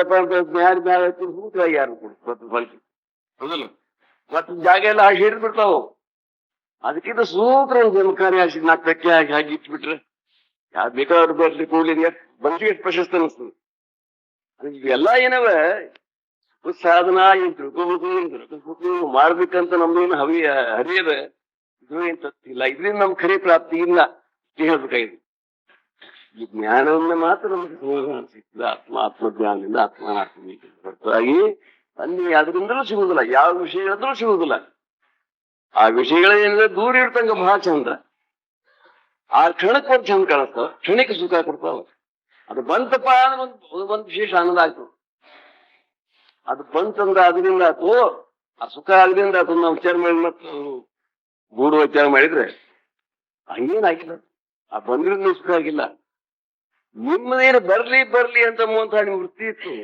ಸೂತ್ರ ಯಾರು ಕೊಡ್ರಿ ಹೌದಲ್ಲ. ಮತ್ತೆ ಜಾಗ ಎಲ್ಲ ಹಾಕಿ ಹಿಡಿದು ಬಿಡ್ತಾವ. ಅದಕ್ಕಿಂತ ಸೂತ್ರ ಜಮಖಾನೆ ಹಾಕಿ 4 ಟಕ್ಕೆ ಹಾಕಿ ಇಟ್ಬಿಟ್ರೆ ಯಾರು ಬೇಕಾದ್ರು ಬರ್ಲಿ ಕೂಡ್ಲಿ ಬಂದು ಎಷ್ಟು ಪ್ರಶಸ್ತಿ ಅನಿಸ್ತದೆ. ಇವೆಲ್ಲ ಏನವ ಸಾಧನ ಏನ್ ತಿಳ್ಕೋಬೇಕು ಮಾಡ್ಬೇಕಂತ ನಮ್ದೇನು ಹರಿಯದ ಇದು ಏನ್ ತಪ್ಪಿಲ್ಲ. ಇದರಿಂದ ನಮ್ ಖರೆ ಪ್ರಾಪ್ತಿ ಇಲ್ಲ ಹೇಳ್ಬೇಕಾಗಿದೆ. ಈ ಜ್ಞಾನವನ್ನ ಮಾತ್ರ ನಮ್ಗೆ ಸಿಗ್ತದೆ. ಆತ್ಮಜ್ಞಾನದಿಂದ ಆತ್ಮನಾಗ್ತದೆ ಹೊರತಾಗಿ ಅಲ್ಲಿ ಅದರಿಂದಲೂ ಸಿಗುದಿಲ್ಲ, ಯಾವ ವಿಷಯಗಳಿಂದಲೂ ಸಿಗುದಿಲ್ಲ. ಆ ವಿಷಯಗಳೇನಿದೆ ದೂರ ಇರ್ತಂಗ ಬಹಳ ಚಂದ, ಆ ಕ್ಷಣಕ್ಕೆ ಒಂದು ಚಂದ ಕಾಣಿಸ್ತಾವ, ಕ್ಷಣಕ್ಕೆ ಸುಖ ಕೊಡ್ತಾವ. ಅದು ಬಂತಪ್ಪ ಅಂದ್ರೆ ಒಂದು ವಿಶೇಷ ಆನಂದ ಆಗ್ತದೆ. ಅದು ಬಂತಂದ್ರ ಅದರಿಂದ ಆತು, ಆ ಸುಖ ಅದರಿಂದ ಆತು ನಾವು ವಿಚಾರ ಮಾಡಿ ಮತ್ತು ಗೂಡು ವಿಚಾರ ಮಾಡಿದ್ರೆ ಹಂಗೇನಾಗಿಲ್ಲ. ಆ ಬಂದ್ರಿಂದ ಸುಖ ಆಗಿಲ್ಲ. ನಿಮ್ಮದೇನು ಬರ್ಲಿ ಬರ್ಲಿ ಅಂತ ನಿಮ್ ವೃತ್ತಿ ಇತ್ತು,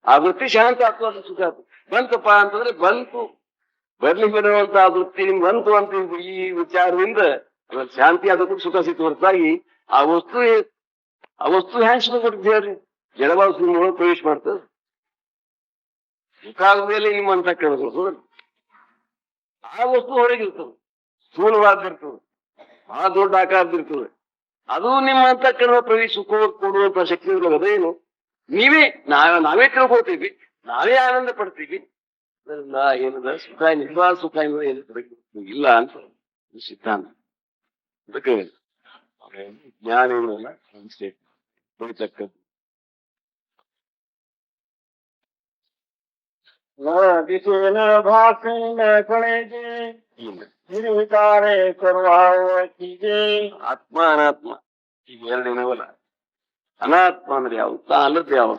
ಆ ವೃತ್ತಿ ಶಾಂತ ಆತು, ಅದು ಸುಖ ಆತು. ಬಂತಪ್ಪ ಅಂತಂದ್ರೆ ಬಂತು, ಬರ್ಲಿ ಬರುವಂತ ವೃತ್ತಿ ನಿಮ್ ಬಂತು ಅಂತ ಈ ವಿಚಾರದಿಂದ ಶಾಂತಿ ಅದಕ್ಕೂ ಸುಖ ಸಿಕ್ತು ಹೊರತಾಗಿ ಆ ವಸ್ತು ಹ್ಯಾಂಗ್ ಸುಖ ಕೊಡ್ತೀವಿ ಹೇಳ್ರಿ? ಜಡವಾದ ಸುಖ ಪ್ರವೇಶ ಮಾಡ್ತದ. ಸುಖ ಆದ್ಮೇಲೆ ನಿಮ್ಮ ಅಂತ ಕೇಳಬಹುದು, ಆ ವಸ್ತು ಹೊರಗಿರ್ತದೆ, ಸ್ಥೂಲವಾದಿರ್ತದೆ, ಬಹಳ ದೊಡ್ಡ ಆಕಾರದಿರ್ತದೆ. ಅದು ನಿಮ್ಮ ಅಂತ ಕೇಳುವ ಪ್ರವೇಶ ಸುಖ ಕೊಡುವಂತ ಶಕ್ತಿ ಅದೇನು ನಾವೇ ತಿಳ್ಕೊಳ್ತೀವಿ, ನಾವೇ ಆನಂದ ಪಡ್ತೀವಿ. ಏನದ ಸುಖ ನಿಜವಾದ ಸುಖ ಇಲ್ಲ ಅಂತ ಸಿದ್ಧಾಂತ. ಅದಕ್ಕೆ ಜ್ಞಾನ ಏನಲ್ಲ ಹೊಡಿತಕ್ಕದ್ದು. ಆತ್ಮ ಅನಾತ್ಮ ಇವೆರಡೇನವಲ್ಲ. ಅನಾತ್ಮ ಅಂದ್ರೆ ಯಾವ ತಾ ಅಲ್ಲದ್ದು ಯಾವ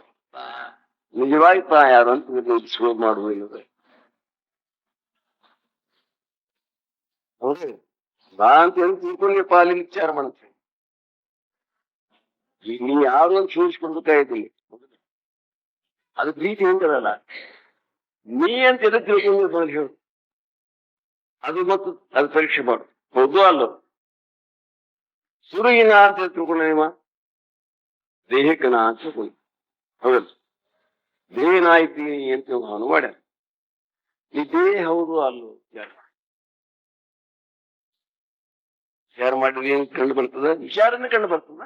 ನಿಜವಾಗಿ ತಾ ಯಾರು ಅಂತ ಶೋಧ ಮಾಡುವುದು. ಹೌದು, ಬಾ ಅಂತ ಹೇಳಿ ತಿಳ್ಕೊಂಡು ಪಾಲಿನ ವಿಚಾರ ಮಾಡ್ತೀವಿ. ಈಗ ನೀ ಯಾರು ಅಂತ ಶೋಧಿಸ್ಕೊಳ್ಬೇಕಾಯ್ತಿಲ್ಲ, ಅದು ಪ್ರೀತಿ ಹೇಳ್ತಾರಲ್ಲ, ನೀ ಅಂತ ಎದಕ್ಕೆ ತಿಳ್ಕೊಂಡು ಹೇಳು, ಅದು ಮತ್ತು ಅದು ಪರೀಕ್ಷೆ ಮಾಡು. ಹೌದು ಅಲ್ಲ ಸುರುಗಿನ ಅಂತ ತಿಳ್ಕೊಂಡ ನಿಮ್ಮ ದೇಹಕ್ಕೆ ನಾ ಅಂತ ತಿಳ್ಕೊಂಡು, ಹೌದಲ್ಲ, ದೇಹ ನಾ ಇದ್ದೀನಿ ಅಂತ ಅವನು ಮಾಡ್ಯ. ಈ ದೇಹ ಹೌದು ಅಲ್ಲೋ ವಿಚಾರ ಮಾಡಿದ್ರೆ ಏನ್ ಕಂಡು ಬರ್ತದ? ವಿಚಾರನೇ ಕಂಡು ಬರ್ತದ,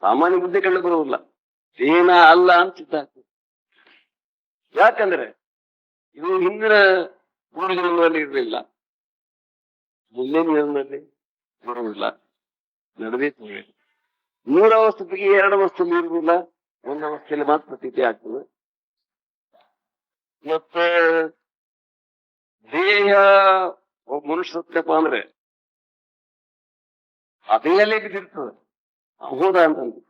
ಸಾಮಾನ್ಯ ಬುದ್ಧಿ ಕಂಡು ಬರುವುದಿಲ್ಲ. ದೇಹನ ಅಲ್ಲ ಅಂತ ಸಿದ್ಧಾಂತ. ಯಾಕಂದ್ರೆ ಇದು ಹಿಂದಿನ ಪೂರ್ವಜನ್ಮದಲ್ಲಿ ಇರಲಿಲ್ಲ, ಮುಂದಿನ ಜನ್ಮದಲ್ಲಿ ಬರುವುದಿಲ್ಲ, ನಡೆದೇ ತೋರಿಲ್ಲ. 3 ಅವಸ್ಥೆಗೆ 2 ಅವಸ್ಥೆಯಲ್ಲಿ ಇರುವುದಿಲ್ಲ, 1 ಅವಸ್ಥೆಯಲ್ಲಿ ಮಾತ್ರ ಪ್ರತೀತಿ ಆಗ್ತದೆ. ಮತ್ತೆ ದೇಹ ಒಬ್ಬ ಮನುಷ್ಯ ಸತ್ಯಪ್ಪ ಅಂದ್ರೆ ಆ ದೇಹಲ್ಲೇ ಬಿದ್ದಿರ್ತದೆ, ಹೋದ ಅಂತಂದು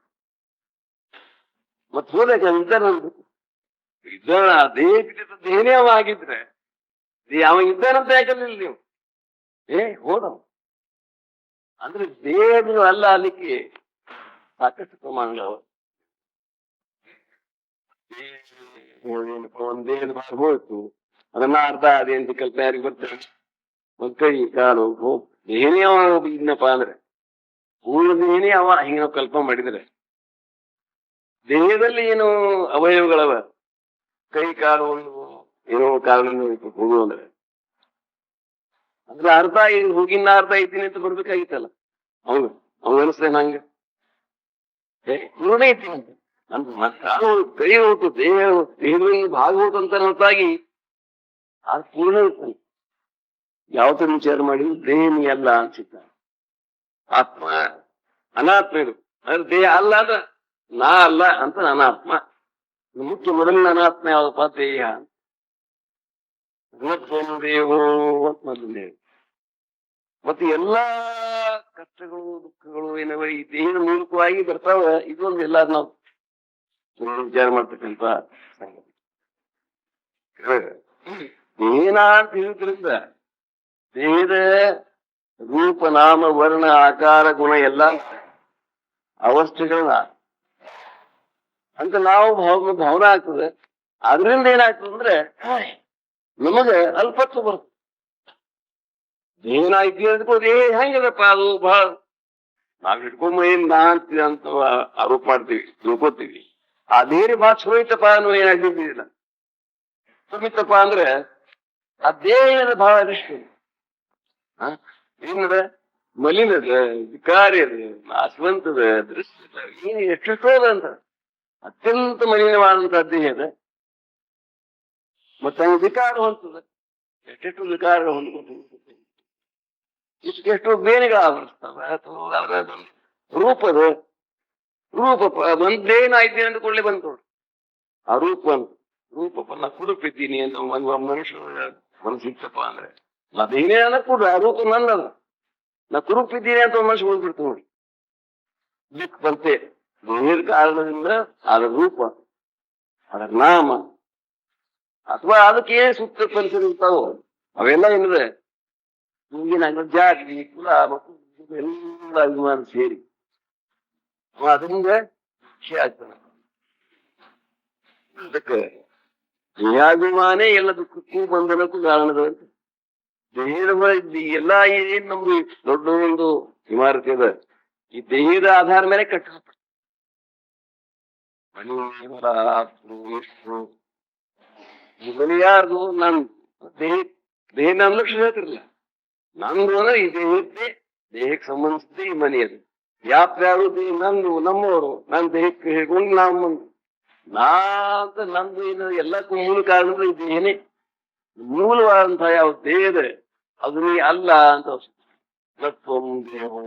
ಮತ್ ಹೋದಾಗ ಇದ್ದಾನ ದೇಹ ಬಿದ್ದಿದ್ದ ದೇಹನೇ ಅವ ಆಗಿದ್ರೆ ಅವ ಇದ್ದಾನಂತ ಯಾಕಲಿಲ್ಲ ನೀವು? ಹೋದ ಅಂದ್ರೆ ದೇಹಗಳು ಅಲ್ಲ ಅಲ್ಲಿಕ್ಕೆ ಸಾಕಷ್ಟು ಪ್ರಮಾಣಗಳು. ಒಂದ್ ದೇಹದ ಭಾಗ ಹೋಯ್ತು, ಅದನ್ನ ಅರ್ಧ ಅದೇಂತ ಕಲ್ಪ ಯಾರಿಗೆ ಬರ್ತದೆ? ಒಂದ್ ಕೈ ಕಾಲು ದೇಹನೇ ಅವ ಇದ್ನಪ್ಪ ಅಂದ್ರೆ ಪೂರ್ಣ ದೇಹನೇ ಅವ. ಹಿಂಗ ನಾವು ಕಲ್ಪ ಮಾಡಿದ್ರೆ ದೇಹದಲ್ಲಿ ಏನು ಅವಯವಗಳವ, ಕೈ ಕಾಲು ಒಂದು ಏನೋ ಕಾರಣ ಹೋಗು ಅಂದ್ರೆ ಅದ್ರ ಅರ್ಧ ಹೋಗಿನ ಅರ್ಧ ಇದ್ದೀನಿ ಅಂತ ಬರ್ಬೇಕಾಗಿತ್ತಲ್ಲ. ಅವ್ನು ಅನಿಸ್ತೇನೆ ಹಂಗ ಪೂರ್ಣ ಇದ್ದೀನಿ ಅಂತ ಕೈ ಹೋತು, ದೇಹದಲ್ಲಿ ಭಾಗ ಹೋತಂತ ಹೊರತಾಗಿ ಅದು ಪೂರ್ಣ ಇರ್ತಾನೆ. ಯಾವತ್ತ ವಿಚಾರ ಮಾಡಿ ದೇಹನಿ ಅಲ್ಲ ಅನ್ಸಿದ್ದ. ಆತ್ಮ ಅನಾತ್ಮ ಇದು, ಅದ್ರ ದೇಹ ಅಲ್ಲ ಅದ ನಾ ಅಲ್ಲ ಅಂತ ಅನಾತ್ಮ. ಮುಖ್ಯ ಮೊದಲಿನ ಅನಾತ್ಮ ಯಾವ್ದಪ್ಪ? ದೇಹ. ದೇಹೋ ಅಂತ ಮೊದಲನೇ. ಮತ್ತೆ ಎಲ್ಲಾ ಕಷ್ಟಗಳು ದುಃಖಗಳು ಏನವ ಈ ದೇಹದ ಮೂಲಕವಾಗಿ ಬರ್ತಾವ. ಇದೊಂದು ಎಲ್ಲ ನಾವು ವಿಚಾರ ಮಾಡ್ತಕ್ಕಂಥ ಸಂಗತಿ. ಏನ ಅಂತ ಹೇಳಿದ್ರಿಂದ ದೇಹದ ರೂಪ ನಾಮ ವರ್ಣ ಆಕಾರ ಗುಣ ಎಲ್ಲ ಅವಸ್ಥೆಗಳನ್ನ ಅಂತ ನಾವು ಭಾವನೆ ಆಗ್ತದೆ. ಅದರಿಂದ ಏನಾಗ್ತದೆ ಅಂದ್ರೆ ನಮಗೆ ಅಲ್ಪತ್ವ ಬರ್ತದೆ. ದೇಹನ ಇದ್ದಿದ್ದಕ್ಕೂ ದೇಹ ಹೆಂಗದಪ್ಪ ಅದು ಬಹಳ ನಾವ್ ಹಿಡ್ಕೊಂಬ ಏನ್ ನಾ ಅಂತೀವಿ ಅಂತ ಆರೋಪ ಮಾಡ್ತೀವಿ, ತಿಳ್ಕೊತೀವಿ. ಆ ದೇಹ ಬಹಳ ಚಲೋ ಐತಪ್ಪ ಅನ್ನೋ ಏನಾಗಿದ್ದಿಲ್ಲ. ಸುಮಿತಪ್ಪ ಅಂದ್ರೆ ಆ ದೇಹ ಬಹಳ ಅರಿಷ್ಟು ಏನದ ಮಲಿನದ, ವಿಕಾರಿ ಅದ, ನಾಶವಂತದ, ದೃಶ್ಯದ, ಏನ್ ಎಷ್ಟೆಷ್ಟೋದ ಅಂತ ಅತ್ಯಂತ ಮಲಿನವಾದಂತಹ ದೇಹದ. ಮತ್ತೆ ಹಂಗ ವಿಕಾರ ಹೊಂತದ, ಎಷ್ಟೆಷ್ಟು ವಿಕಾರ ಹೊಂದ್ಕೊಂಡು ಇಷ್ಟೆಷ್ಟೋ ಬೇನೆಗಳು ಆವರಿಸ್ತಾವ. ರೂಪದ ರೂಪ ಒಂದೇನಾಯ್ತೀನಿ ಅಂತ ಕೊಳ್ಳೆ ಬಂತು ಆ ರೂಪ ಅಂತ. ರೂಪಪ್ಪ ನಾ ಕುಡುಪಿದ್ದೀನಿ ಅಂತ ಮನುಷ್ಯ ಮನಸ್ಸಿತ್ತಪ್ಪ ಅಂದ್ರೆ ಅದೇನೇ ಅನ್ನ ಕೂಡ ಆ ರೂಪ ನನ್ನದ, ನಾ ಕುರುಪಿದ್ದೀನಿ ಅಂತ ಮನುಷ್ಯ ಹೋಗ್ಬಿಡ್ತು ನೋಡಿ. ದಿಕ್ ಬಂತೆ ದೇಹದ ಕಾರಣದಿಂದ ಅದರ ರೂಪ, ಅದರ ನಾಮ, ಅಥವಾ ಅದಕ್ಕೆ ಸೂಕ್ತ ಪರಿಸರ ಇರ್ತಾವು. ಅವೆಲ್ಲ ಏನಿದೆ ಈಗಿನ ಜಾತಿ ಕುಲ ಮತ್ತು ಎಲ್ಲ ಅಭಿಮಾನ ಸೇರಿ ಅದರಿಂದ ಖುಷಿ ಆಗ್ತಾನೆ. ಅದಕ್ಕೆ ದೇಹಾಭಿಮಾನೇ ಎಲ್ಲ ದುಃಖಕ್ಕೂ ಬಂಧನಕ್ಕೂ ಕಾರಣದ ದೇಹದ ಎಲ್ಲಾ ಏನ್ ನಮ್ದು ದೊಡ್ಡ ಒಂದು ಇಮಾರತಿ ಅದ, ಈ ದೇಹದ ಆಧಾರ ಮೇಲೆ ಕಟ್ಟಲ್ಪಟ್ಟ ಮನೆ ಯಾರ್ದು ನಂದು ದೇಹ ದೇಹ ನನ್ನ ಲಕ್ಷಣ ಹೇಳ್ತಿರಲಿಲ್ಲ. ನಂದು ಅಂದ್ರೆ ಈ ದೇಹಕ್ಕೆ ದೇಹಕ್ಕೆ ಸಂಬಂಧಿಸಿದ ಈ ಮನೆ ಅದು. ವ್ಯಾಪ್ತಿ ಆಗುದು ನಂದು ನಮ್ಮವರು ನನ್ನ ದೇಹಕ್ಕೆ ಹೇಳ್ಕೊಂಡು ನಾವು ನಾ ಅಂತ ನಂದು ಏನು ಎಲ್ಲಕ್ಕೂ ಮೂಲ ಕಾರಣ ಈ ದೇಹನೇ. ಮೂಲವಾದಂತಹ ಯಾವ ದೇಹ ಇದೆ ಅದು ನೀ ಅಲ್ಲ ಅಂತ ತತ್ವಂ ದೇಹೋ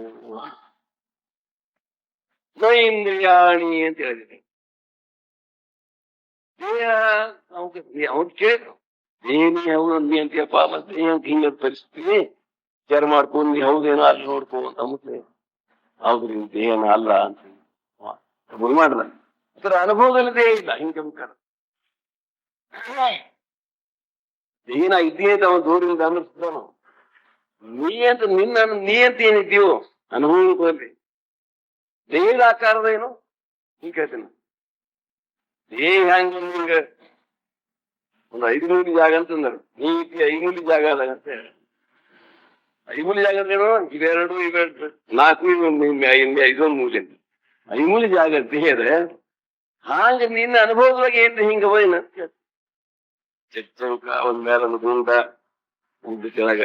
ನೈಂದ್ರಿಯಾಣಿ ಅಂತ ಹೇಳಿದೆ. ದೇಹ ಅವ್ನು ಕೇಳಿದ್ರು ದೇಹನಿ ಹೌದು ಅಂದಿ ಅಂತೀಯಪ್ಪ, ಮತ್ತೆ ಹಿಂಗ ಪರಿಸ್ಥಿತಿ ವಿಚಾರ ಮಾಡ್ಕೊಂಡು ಹೌದೇನೋ ಅಲ್ಲಿ ನೋಡ್ಕೋ ಅಂತ ಮತ್ತೆ ಹೌದ್ರಿ ದೇಹನ ಅಲ್ಲ ಅಂತ ಮಾಡ್ದ. ಅದರ ಅನುಭವದಲ್ಲಿ ದೇಹ ಇಲ್ಲ ಹಿಂಗೆ ದೇಹನ ಇದ್ದೀ ಅಂತ ಅವನು ದೂರಿಂದ ಅನ್ನಿಸ್ತಾನು. ನೀ ಅಂತ ಏನಿದ್ದೀವೋ ಅನುಭವದಲ್ಲಿ ದೇಹದ ಆಕಾರದ ಏನು ಹಿಂಗ್ ಕೇಳ್ತೇನೆ. ದೇಹ ಹೆಂಗ ನಿಂಗ ಒಂದು 5 ಮೂಲಿ ಜಾಗ ಅಂತಂದ್ರು, ನೀ 5 ಮೂಲಿ ಜಾಗ ಅದಾಗ ಅಂತ ಹೇಳಿ 5 ಮೂಲಿ ಜಾಗ ಅಂದ್ರೇನು, ಇವೆರಡು 4 5 ಮೂಲೆ ಅಂತ 5 ಮೂಲಿ ಜಾಗ ದೇಹದ ಹಾಂಗ ನಿನ್ನ ಅನುಭವದಾಗ ಏನ್ರಿ ಹಿಂಗ ಹೋಯ್ನ ಚಚ್ಚಂಕ ಒಂದ್ ಮೇಲೆ ಒಂದು ಗುಂಡ ಒಂದು ಕೆಳಗ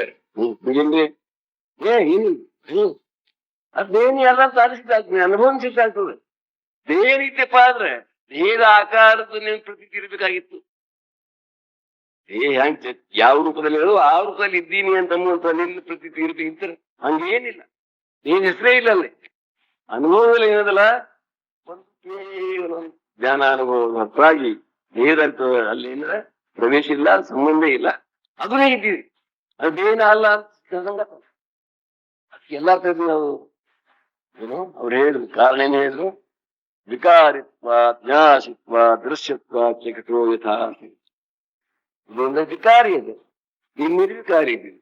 ಹಿಂಗೇನ್ರಿ ಅದೇನಿ ಎಲ್ಲ ಸಾಧಿಸಿದಾಗ್ತದೆ, ಅನುಭವಿಸಿದ್ದಾಗ್ತದೆ. ದೇಹ ರೀತಿಯಪ್ಪ ಆದ್ರೆ ದೇಹದ ಆಕಾರದ ನೀವು ಪ್ರತೀತಿ ಇರ್ಬೇಕಾಗಿತ್ತು. ದೇಹ ಹೆಂಗ್ ಯಾವ ರೂಪದಲ್ಲಿ ಹೇಳು ಆ ರೂಪದಲ್ಲಿ ಇದ್ದೀನಿ ಅಂತ ನಿನ್ನ ಪ್ರತೀತಿ ಇರ್ಬೇಕಿತ್ತು. ಹಂಗೇನಿಲ್ಲ, ಏನ್ ಹೆಸರೇ ಇಲ್ಲ ಅಲ್ಲಿ. ಅನುಭವದಲ್ಲಿ ಏನದಲ್ಲ ಒಂದು ಕೇವಲ ಜ್ಞಾನ ಅನುಭವ ಹೊರತಾಗಿ ದೇಹದಂತ ಅಲ್ಲಿ ಏನಂದ್ರೆ ಪ್ರವೇಶ ಇಲ್ಲ, ಸಂಬಂಧ ಇಲ್ಲ. ಅದನ್ನೇ ಇದ್ದೀವಿ, ಅದು ದೇಹನ ಅಲ್ಲ ಅಂತ ಎಲ್ಲ ನಾವು ಏನು ಅವ್ರು ಹೇಳಿದ್ರು. ಕಾರಣ ಏನ್ ಹೇಳಿದ್ರು, ವಿಕಾರಿತ್ವ ಜ್ಞಾಸಿತ್ವ ದೃಶ್ಯತ್ವ ಚಕಟೋ ಯಥಾ. ಇದೊಂದು ವಿಕಾರಿ ಇದೆ, ನೀನ್ ನಿರ್ವಿಕಾರಿ ಇದ್ದೀವಿ.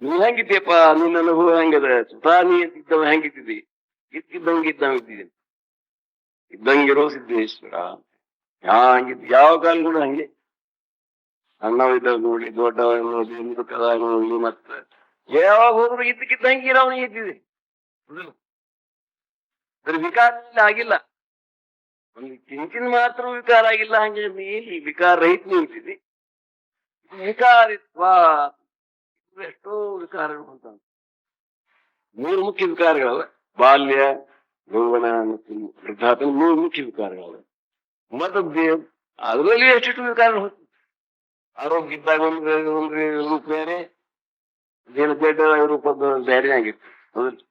ನೀವ್ ಹೆಂಗಿದ್ದೀಯಪ್ಪ, ನಿನ್ನ ಅನುಭವ ಹೆಂಗದ, ಸ್ವತಃ ನೀ ಇದ್ದವ ಹೆಂಗಿದ್ದೀವಿ, ಇದ್ದಂಗೆ ಇದ್ದೀನಿ ಇದ್ದಂಗಿರೋ ಸಿದ್ದೇಶ್ವರ. ಹಂಗಿದ್ ಯಾವ ಕಾಲ ಕೂಡ ಹಂಗೆ ಸಣ್ಣವಿದ್ದಾಗ ನೋಡಿ, ದೊಡ್ಡವ ನೋಡಿ, ಮುದುಕದಾಗ ನೋಡಿ, ಮತ್ತೆ ಯಾವಾಗ ಹೋದ್ರು ಇದ್ದಕ್ಕಿದ್ದಂಗೆ ಇರೋವನಿಗೆ ಇದ್ದೀವಿ. ಅದ್ರ ವಿಕಾರ ಆಗಿಲ್ಲ, ಒಂದು ಕಿಂಚಿನ ಮಾತ್ರ ವಿಕಾರ ಆಗಿಲ್ಲ. ಹಂಗೆ ನೀ ವಿಕಾರ ರಹಿತ ನಿಂತಿದ್ದಿ. ವಿಕಾರಿತ್ವ ಎಷ್ಟೋ ವಿಕಾರಗಳು ಅಂತ 3 ಮುಖ್ಯ ವಿಕಾರಗಳವ. ಬಾಲ್ಯ, ಯೌವನ ಮತ್ತು ವೃದ್ಧಾಪ್ಯ 3 ಮುಖ್ಯ ವಿಕಾರಗಳವ. ಮತ್ತೆ ಅದರಲ್ಲಿ ಎಷ್ಟೆಷ್ಟು ವಿಕಾರ ಹೋಗ್ತದೆ. ಆರೋಗ್ಯ ಇದ್ದಾಗ ಒಂದು ರೂಪ ಬೇರೆ, ದೇಹ ರೂಪದ ಬೇರೆ ಆಗಿರ್ತದೆ. ಹೌದು,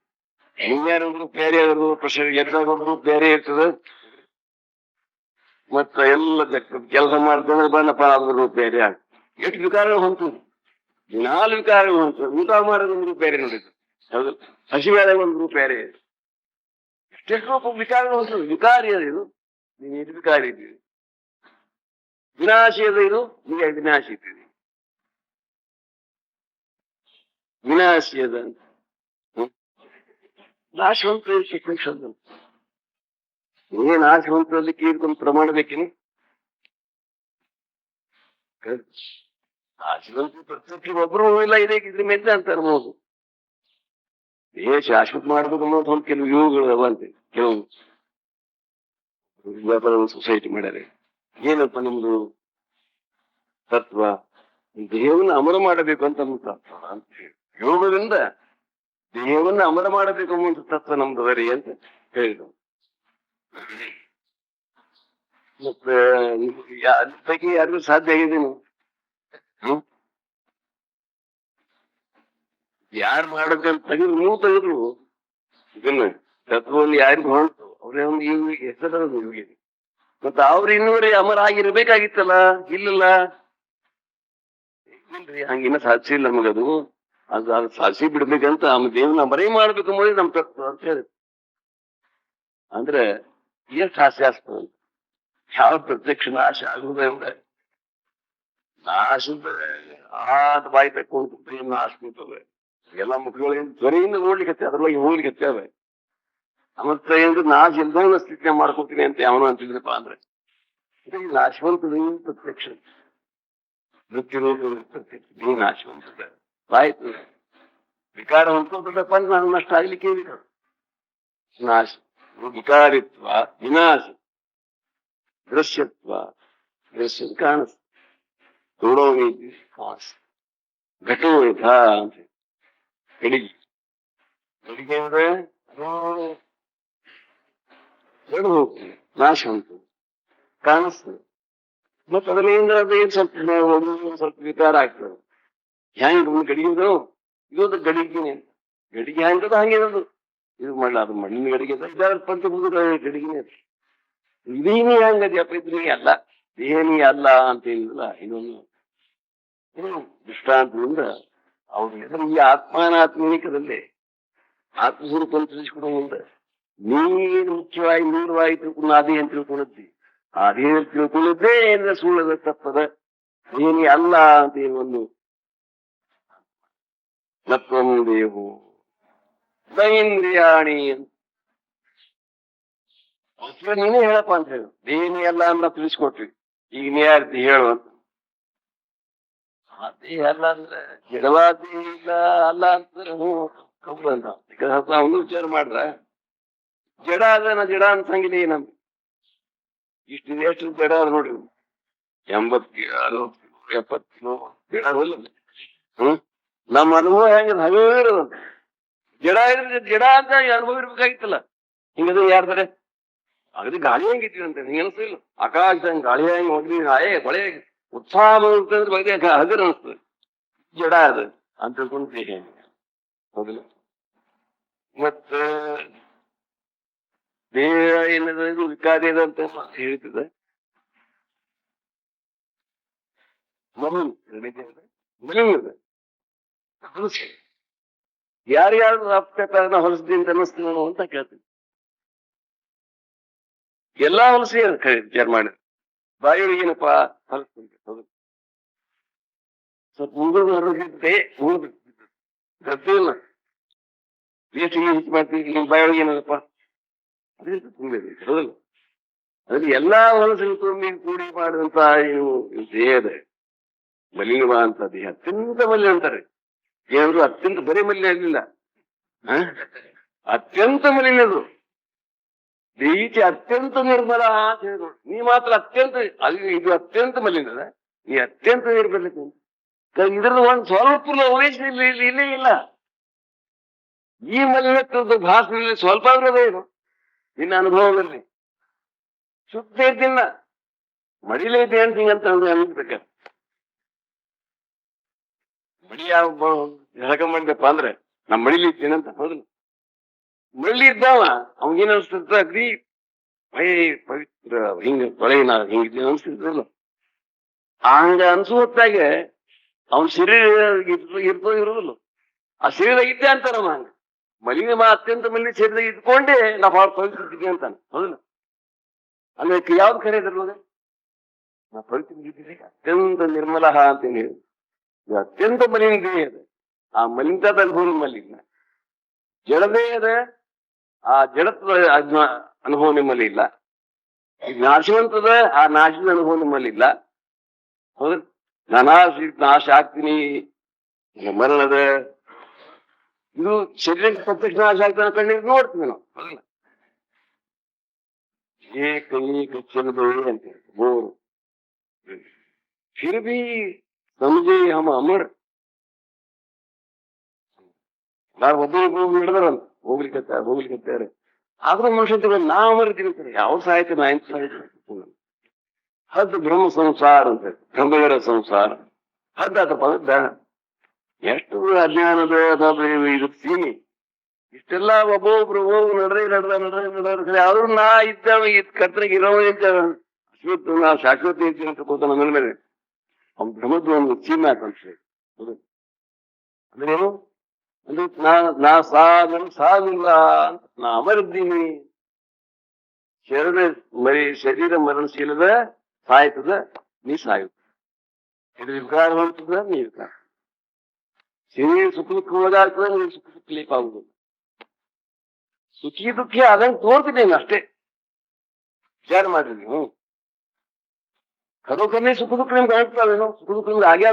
ಹಿಂಗಾರ ರೂಪ ಬೇರೆ, ಪ್ರೆಷರ್ ಎದ್ದಾಗ ಒಂದು ರೂಪ ಬೇರೆ ಇರ್ತದೆ. ಮತ್ತ ಎಲ್ಲ ಕೆಲಸ ಮಾಡ್ತಂದ್ರೆ ಬಣ್ಣಪ್ಪ ಅದ್ರ ರೂಪ ಬೇರೆ ಆಗ್ತದೆ. ಎಷ್ಟು ವಿಕಾರಗಳು ಹೊಂತದೆ, 4 ವಿಕಾರಗಳು ಹೊಂತದೆ. ಊಟ ಮಾಡೋದು ಒಂದು ರೂಪ ಬೇರೆ ನೋಡಿದ್ರು, ಹೌದು, ಹಸಿವಾದಾಗ ಒಂದು ರೂಪ ಬೇರೆ. ಎಷ್ಟೆಷ್ಟು ರೂಪ ವಿಕಾರಗಳು ಹೊಂತದೆ. ವಿಕಾರಿ ಅದ ಇದು, ನೀನು ನಿರ್ವಿಕಾರಿ ಇದ್ದೀವಿ. ವಿನಾಶಿ ಅದ ಇದು, ನೀವೇ ವಿನಾಶಿ ಇದ್ದೀವಿ. ವಿನಾಶಿ ಅದ ನಾಶವಂತ ಶಿಕ್ಷಣ. ನೀವೇ ನಾಶವಂತದಕ್ಕೆ ಇದಕ್ಕೊಂದು ಪ್ರಮಾಣ ಬೇಕೇನು? ನಾಶವಂತ ಪ್ರತಿ ಒಬ್ರು ಇಲ್ಲ, ಇದ್ರ ಮೇಲೆ ಅಂತ ಅನ್ಬೋದು. ಶಾಶ್ವತ ಮಾಡ್ಬೇಕು ಅನ್ನೋದು ಒಂದು ಕೆಲವು ಇವುಗಳು ಅವಂತೆ. ಕೆಲವು ಸೊಸೈಟಿ ಮಾಡ್ಯಾರೆ. ಏನಪ್ಪ ನಿಮ್ದು ತತ್ವ, ದೇಹವನ್ನು ಅಮರ ಮಾಡಬೇಕು ಅಂತ ತತ್ವ ಅಂತ ಹೇಳಿ, ಯೋಗದಿಂದ ದೇಹವನ್ನು ಅಮರ ಮಾಡಬೇಕು ಅನ್ನುವಂಥ ತತ್ವ ನಮ್ದು ಬರೀ ಅಂತ ಹೇಳಿದ್ರು. ಮತ್ತೆ ಬಗ್ಗೆ ಯಾರಿಗೂ ಸಾಧ್ಯ ಆಗಿದ್ದೇನು? ಯಾರು ಮಾಡಬೇಕಂತ ತೆಗೆದ್ರು, ನೀವು ತೆಗೆದ್ರು ಇದನ್ನ ತತ್ವವನ್ನು ಯಾರಿಗೂ ಹೊಂಟು ಅವ್ರೇ ಒಂದು ಹೆಸರು ಇವಿಗೆ. ಮತ್ತೆ ಅವ್ರು ಇನ್ನೂರೇ ಅಮರ ಆಗಿರ್ಬೇಕಾಗಿತ್ತಲ್ಲ, ಇಲ್ಲಲ್ಲ. ಹಂಗಿನ್ನ ಸಾಧಿಸಿಲ್ಲ ನಮಗದು. ಅದು ಸಾಧಿಸಿ ಬಿಡ್ಬೇಕಂತ ದೇವನ ಮರೆ ಮಾಡ್ಬೇಕು ಅನ್ನೋದೇ ನಮ್ ತತ್ವ ಅಂತ ಹೇಳಿ. ಅಂದ್ರೆ ಎಷ್ಟು ಹಾಸ್ಯಾಸ್ಪದ. ಯಾವ ಪ್ರತ್ಯಕ್ಷ ನಾಶ ಆಗುವುದೇ ಇಲ್ಲ. ನಾಶದ ಆದ ಬಾಯಿ ತಕ್ಕೊಂಡು ನಾಶ ನಿಂತವೆ ಎಲ್ಲ ಮುಖಗಳೇನು ಧ್ವನಿಯಿಂದ ನೋಡ್ಲಿಕ್ಕೆ ಅದ್ರೊಳಗೆ ಹೋಗ್ಲಿಕ್ಕೆ ಹತ್ತವೆ. ಮತ್ತೆ ಏನು ನಾಶ ಇಲ್ದಂಗ ಸ್ಥಿತಿಯ ಮಾಡ್ಕೊತೀನಿ ಅಂತ ಯಾವನು ಅಂತಿದ್ರಪ್ಪ ಅಂದ್ರೆ ನಾಶವಂತದ ಪ್ರತ್ಯಕ್ಷ ಮೃತ್ಯುರೋಗ ಪ್ರತ್ಯಕ್ಷ ನಾಶವಂತದ ಆಯ್ತು. ವಿಕಾರ ಹೊಂದ್ಕೊಂಡ್ರಪ್ಪ ಅಂದ್ರೆ ನಾನು ನಷ್ಟ ಆಗ್ಲಿಕ್ಕೆ ನಾಶ ವಿಕಾರಿತ್ವ ವಿನಾಶ ದೃಶ್ಯತ್ವ ದೃಶ್ಯ ಕಾಣಿಸ್ ನೋಡೋ ನೀತಿ ಕಾಣಿಸ್ ಘಟೋ ಯಥ ಅಂತ ಬೆಳಿಗ್ಗೆ ಬೆಳಿಗ್ಗೆ ಅಂದ್ರೆ ಅದು ಹೋಗ್ತದೆ ನಾಶ ಅಂತ ಕಾಣಿಸ್ತದೆ. ಮತ್ತ ಅದರಿಂದ ಅದು ಏನ್ ಸ್ವಲ್ಪ ವಿಕಾರ ಆಗ್ತದೆ. ಹೆಂಗ್ ಗಡಿಗೆದು ಇದೊಂದು ಗಡಿಗೆನೆ ಅಂತ ಗಡಿಗೆ ಹೆಂಗದ ಹಂಗಿರೋದು ಇದು ಮಾಡಲ ಅದು ಮಣ್ಣಿನ ಗಡಿಗೆ ಪಂಚಭೂತ ಗಡಿಗೆನೆ ಅದು. ಇದೇನಿ ಹೆಂಗದ್ಯಪ್ಪ ಇದ್ರಿ ಅಲ್ಲ ದೇಹನಿ ಅಲ್ಲ ಅಂತ ಏನಿಲ್ಲ. ಇದೊಂದು ದೃಷ್ಟಾಂತದಿಂದ ಅವ್ರು ಈ ಆತ್ಮಾನಾತ್ಮನಿಕದಲ್ಲಿ ಆತ್ಮಸ್ವರೂಪವನ್ನು ತಿಳಿಸ್ಕೊಡೋ ಮುಂದೆ ನೀರು ಮುಖ್ಯವಾಗಿ ನೀರುವಾಗಿ ತಿಳ್ಕೊಂಡು ಅದೇ ಅಂತ ತಿಳ್ಕೊಂಡಿದ್ದಿ. ಅದೇ ತಿಳ್ಕೊಳ್ಳುದೇ ಏನ ಸುಳ್ಳದ ತಪ್ಪದ ಏನಿ ಅಲ್ಲ ಅಂತ ಏನು ಒಂದು ನತ್ವಂ ದೇಹೋ ದೈಂದ್ರಿಯಾಣಿ ಅಂತ ನೀನೇ ಹೇಳಪ್ಪ ಅಂತ ಹೇಳು. ದೇಹನಿ ಅಲ್ಲ ಅಂತ ತಿಳಿಸ್ಕೊಟ್ವಿ. ಈಗ ನೀ ಯಾರ್ತಿ ಹೇಳು ಅಂತ. ದೇಹ ಅಲ್ಲ ಅಂದ್ರೆ ಜಡವಾದ ಇಲ್ಲ ಅಲ್ಲ ಅಂತಂದ್ರೆ ಕಬ್ಬು ಅಂತ ಅವನು ವಿಚಾರ ಮಾಡ್ರ ಜಡ ಅದ ನಾ ಜಡ ಅನ್ಸಂಗಿಲ್ಲ ನಮ್ಗೆ. ಇಷ್ಟಿದೆ ಎಷ್ಟು ಜಡ ಅದ ನೋಡ್ರಿ 80 ಕಿಲೋ 70 ಕಿಲೋ ಜಡ ಅಲ್ಲ. ನಮ್ಮ ಅನುಭವ ಹೆಂಗ ಹಗರಂತ ಜಡ ಇದ್ರೆ ಜಡ ಅಂತ ಅನುಭವ ಇರ್ಬೇಕಾಗಿತ್ತಲ್ಲ. ಹಿಂಗದ ಯಾರ್ದಾರೆ ಅಗದಿ ಗಾಳಿ ಹೆಂಗಿದ್ವಿ ಅಂತ ಹಿಂಗ ಅನಿಸ್ತಿಲ್ಲ. ಆಕಾಶ ಹಂಗ ಗಾಳಿ ಹೆಂಗ್ ಹೋಗ್ಲಿ ನಾಯೇ ಬಳೆ ಉತ್ಸಾಹ ಬರ್ತಂದ್ರೆ ಬಗ್ಗೆ ಹಗರ್ ಅನಿಸ್ತದೆ. ಜಡ ಅದ ಅಂತ ತಿಳ್ಕೊಂಡು ದೇಹ ಹೌದಿಲ್ಲ. ಮತ್ತ ದೇಹ ಏನದ ಇದು ವಿಕಾರಿ ಅದ ಅಂತ ಹೇಳ್ತಿದೆ. ಯಾರ್ಯಾರು ಅಪ್ಕತಾರನ ಹೊಲಸ್ದಿ ಅಂತ ಅನ್ನಿಸ್ತೀವಿ ಅಂತ ಕೇಳ್ತೀವಿ. ಎಲ್ಲಾ ಹೊಲಸಿ ವಿಚಾರ ಮಾಡಿ ಬಾಯಿಯೊಳಗೇನಪ್ಪ ಹೊಲಸ್ತಿದ್ದೆ ಹೌದು ಸ್ವಲ್ಪ ಉಳಿದ ಹೊರಗಿದ್ದೆ ಗದ್ದಿಲ್ಲ ಎಷ್ಟು ಹೆಚ್ಚು ಮಾಡ್ತೀವಿ. ನಿಮ್ಮ ಬಾಯಿಯೊಳಗೆ ಏನದಪ್ಪ ಅದೇ ತುಂಬಿದೆ ಹೌದಲ್ಲ. ಅದ್ರಲ್ಲಿ ಎಲ್ಲಾ ಹೊಲಸು ತುಂಬಿ ಕೂಡಿ ಮಾಡಿದಂತ ಏನು ದೇಹದ ಮಲಿನವ ಅಂತ ದೇಹ ಅತ್ಯಂತ ಮಲಿನ ಅಂತಾರೆ. ಏನಾದ್ರು ಅತ್ಯಂತ ಬರೀ ಮಲಿನ ಆಗಲಿಲ್ಲ ಅತ್ಯಂತ ಮಲಿನದು. ಈಚೆ ಅತ್ಯಂತ ನಿರ್ಮಲ ಅಂತ ಹೇಳಿದ್ರು. ನೀ ಮಾತ್ರ ಅತ್ಯಂತ ಅಲ್ಲಿ ಇದು ಅತ್ಯಂತ ಮಲಿನದ ನೀ ಅತ್ಯಂತ ನಿರ್ಮಲಕ್ಕೆ ಇದ್ರದ್ದು ಒಂದು ಸ್ವಲ್ಪ ವಯಸ್ಸು ಇಲ್ಲೇ ಇಲ್ಲ. ಈ ಮಲಿನತ್ವದ ಭಾಷೆಯಲ್ಲಿ ಸ್ವಲ್ಪ ಏನು ನಿನ್ನ ಅನುಭವದಲ್ಲಿ ಶುದ್ಧ ಇದ್ದಿಲ್ಲ. ಮಡಿಲೈತೆ ಅಂತ ಹಿಂಗಂತ ಅನ್ಬೇಕ. ಮಡಿ ಯಾವ ಹೇಳ್ಕೊಂಬಂದಪ್ಪ ಅಂದ್ರೆ ನಾ ಮಡಿಲಿ ಇದ್ದೇನಂತ ಹೌದಿಲ್ಲ. ಮಳ್ಳಿ ಇದ್ದಾವ ಅವಗೇನ್ ಅನ್ಸ್ತಿರ್ತ ಅಗ್ದಿ ಪವಿತ್ರ ಹಿಂಗ ತೊಳೆನ ಹಿಂಗಿದ್ದೇನೆ ಅನ್ಸ್ತಿರ್ತಲ್ಲ. ಹಂಗ ಅನ್ಸು ಹೊತ್ತಾಗೆ ಅವನ್ ಶರೀರ ಇರ್ತೋ ಇರೋದಿಲ್ಲ. ಆ ಶರೀರ ಇದ್ದೆ ಅಂತಾರಮ್ಮ. ಹಂಗ ಮಲಿನ ಅತ್ಯಂತ ಮಲಿನ ಶರೀರ ಇದ್ಕೊಂಡೆ ನಾ ಭಾಳ ಪವಿತ್ರ ಇದ್ದೀನಿ ಅಂತಾನೆ ಹೌದಿಲ್ಲ. ಅಂದ್ರೆ ಯಾವ್ದು ಕರೆ ಇದ್ರಲ್ಲ ನಾ ಪವಿತ್ರ ಇದ್ದೀನಿ ಅತ್ಯಂತ ನಿರ್ಮಲ ಅಂತ ಹೇಳಿ ಅತ್ಯಂತ ಮಲಿನ ದೇಹ ಇದೆ. ಆ ಮಲಿನದ ಅನುಭವ ನಿಮ್ಮಲ್ಲಿ ಜಡದೇ ಇದೆ. ಆ ಜಡತ್ವ ಅನುಭವ ನಿಮ್ಮಲ್ಲಿ ಇಲ್ಲ. ಈಗ ನಾಶವಂತದ ಆ ನಾಶದ ಅನುಭವ ನಿಮ್ಮಲ್ಲಿ ಇಲ್ಲ ಹೌದು. ನಾಶ ಆಗ್ತೀನಿ ಮರಣದ ಇದು ಶರೀರಕ್ಕೆ ಪ್ರತ್ಯಕ್ಷ ನಾಶ ಆಗ್ತಾನೆ ಕಣ್ಣಿಗೆ ನೋಡ್ತೀವಿ ನಾವು ಹೌದಿಲ್ಲ. ಏಕ ಅಂತ ಮೂರು फिर भी समझे हम अमर. ನಾವು ಒಬ್ಬೊಬ್ಬರು ಹಿಡಿದಾರಂತ ಹೋಗ್ಲಿಕ್ಕೆ ಆದ್ರೂ ಮನುಷ್ಯ ನಾ ಅಮರ್ತೀವಿ ಯಾವ ಸಾಹಿತ್ಯ ನಾ ಎಂತ ಸಾಹಿತ್ಯ ಹದ್ ಬ್ರಹ್ಮ ಸಂಸಾರ ಅಂತ ಬ್ರಹ್ಮವರ ಸಂಸಾರ ಹದ್ದಾತಪ್ಪ ಬೇಡ. ಎಷ್ಟು ಅಜ್ಞಾನದ ಇದು ಸೀಮಿ ಇಷ್ಟೆಲ್ಲ ಒಬ್ಬೊಬ್ರು ಹೋಗಿ ನಡ್ರೆ ಆದ್ರೂ ನಾ ಇದ್ದ ಕರ್ತನಿಗೆ ಇರೋ ಅಶ್ವತ್ ನಾ ಶಾಶ್ವತ ಇದ್ದೀನಿ ಅಂತ ಕೂತ ನನ್ನ ಮೇಲೆ ಅವ್ನ ಬ್ರಹ್ಮದ ಒಂದು ಸೀಮೆ ಹಾಕಂತ ಅಂದ್ರೇನು ಅಂದ್ರೆ ನನ್ ಸಾವಿಲ್ಲ ಅಂತ ನಾ ಅಮರಿದ್ದೀನಿ. ಶರೀರ ಶರೀರ ಮರಣಶೀಲದ ಸಾಯ್ತದ ನೀ ಸಾಯು. ಇದು ವಿಕಾರ ಹೊಂತದ ನೀ ವಿಕಾರ. ಶರೀರ ಸುಖ ದುಃಖ ಹೋದಾಗ್ತದ ನೀ ಸುಖ ದುಃಖ ಲೀಪ ಆಗುದಿಲ್ಲ. ಸುಖಿ ದುಃಖಿ ಆದಂಗೆ ತೋರ್ತೀನಿ ಅಷ್ಟೇ. ವಿಚಾರ ಮಾಡ್ರಿ ನೀವು. ಖರೋಖರನೇ ಸುಖ ದುಃಖ ನಿಮ್ಗೆ ಆಗ್ತಾವೇನೋ? ಸುಖ ದುಃಖ ನಿಮ್ಗೆ ಆಗ್ಯಾವ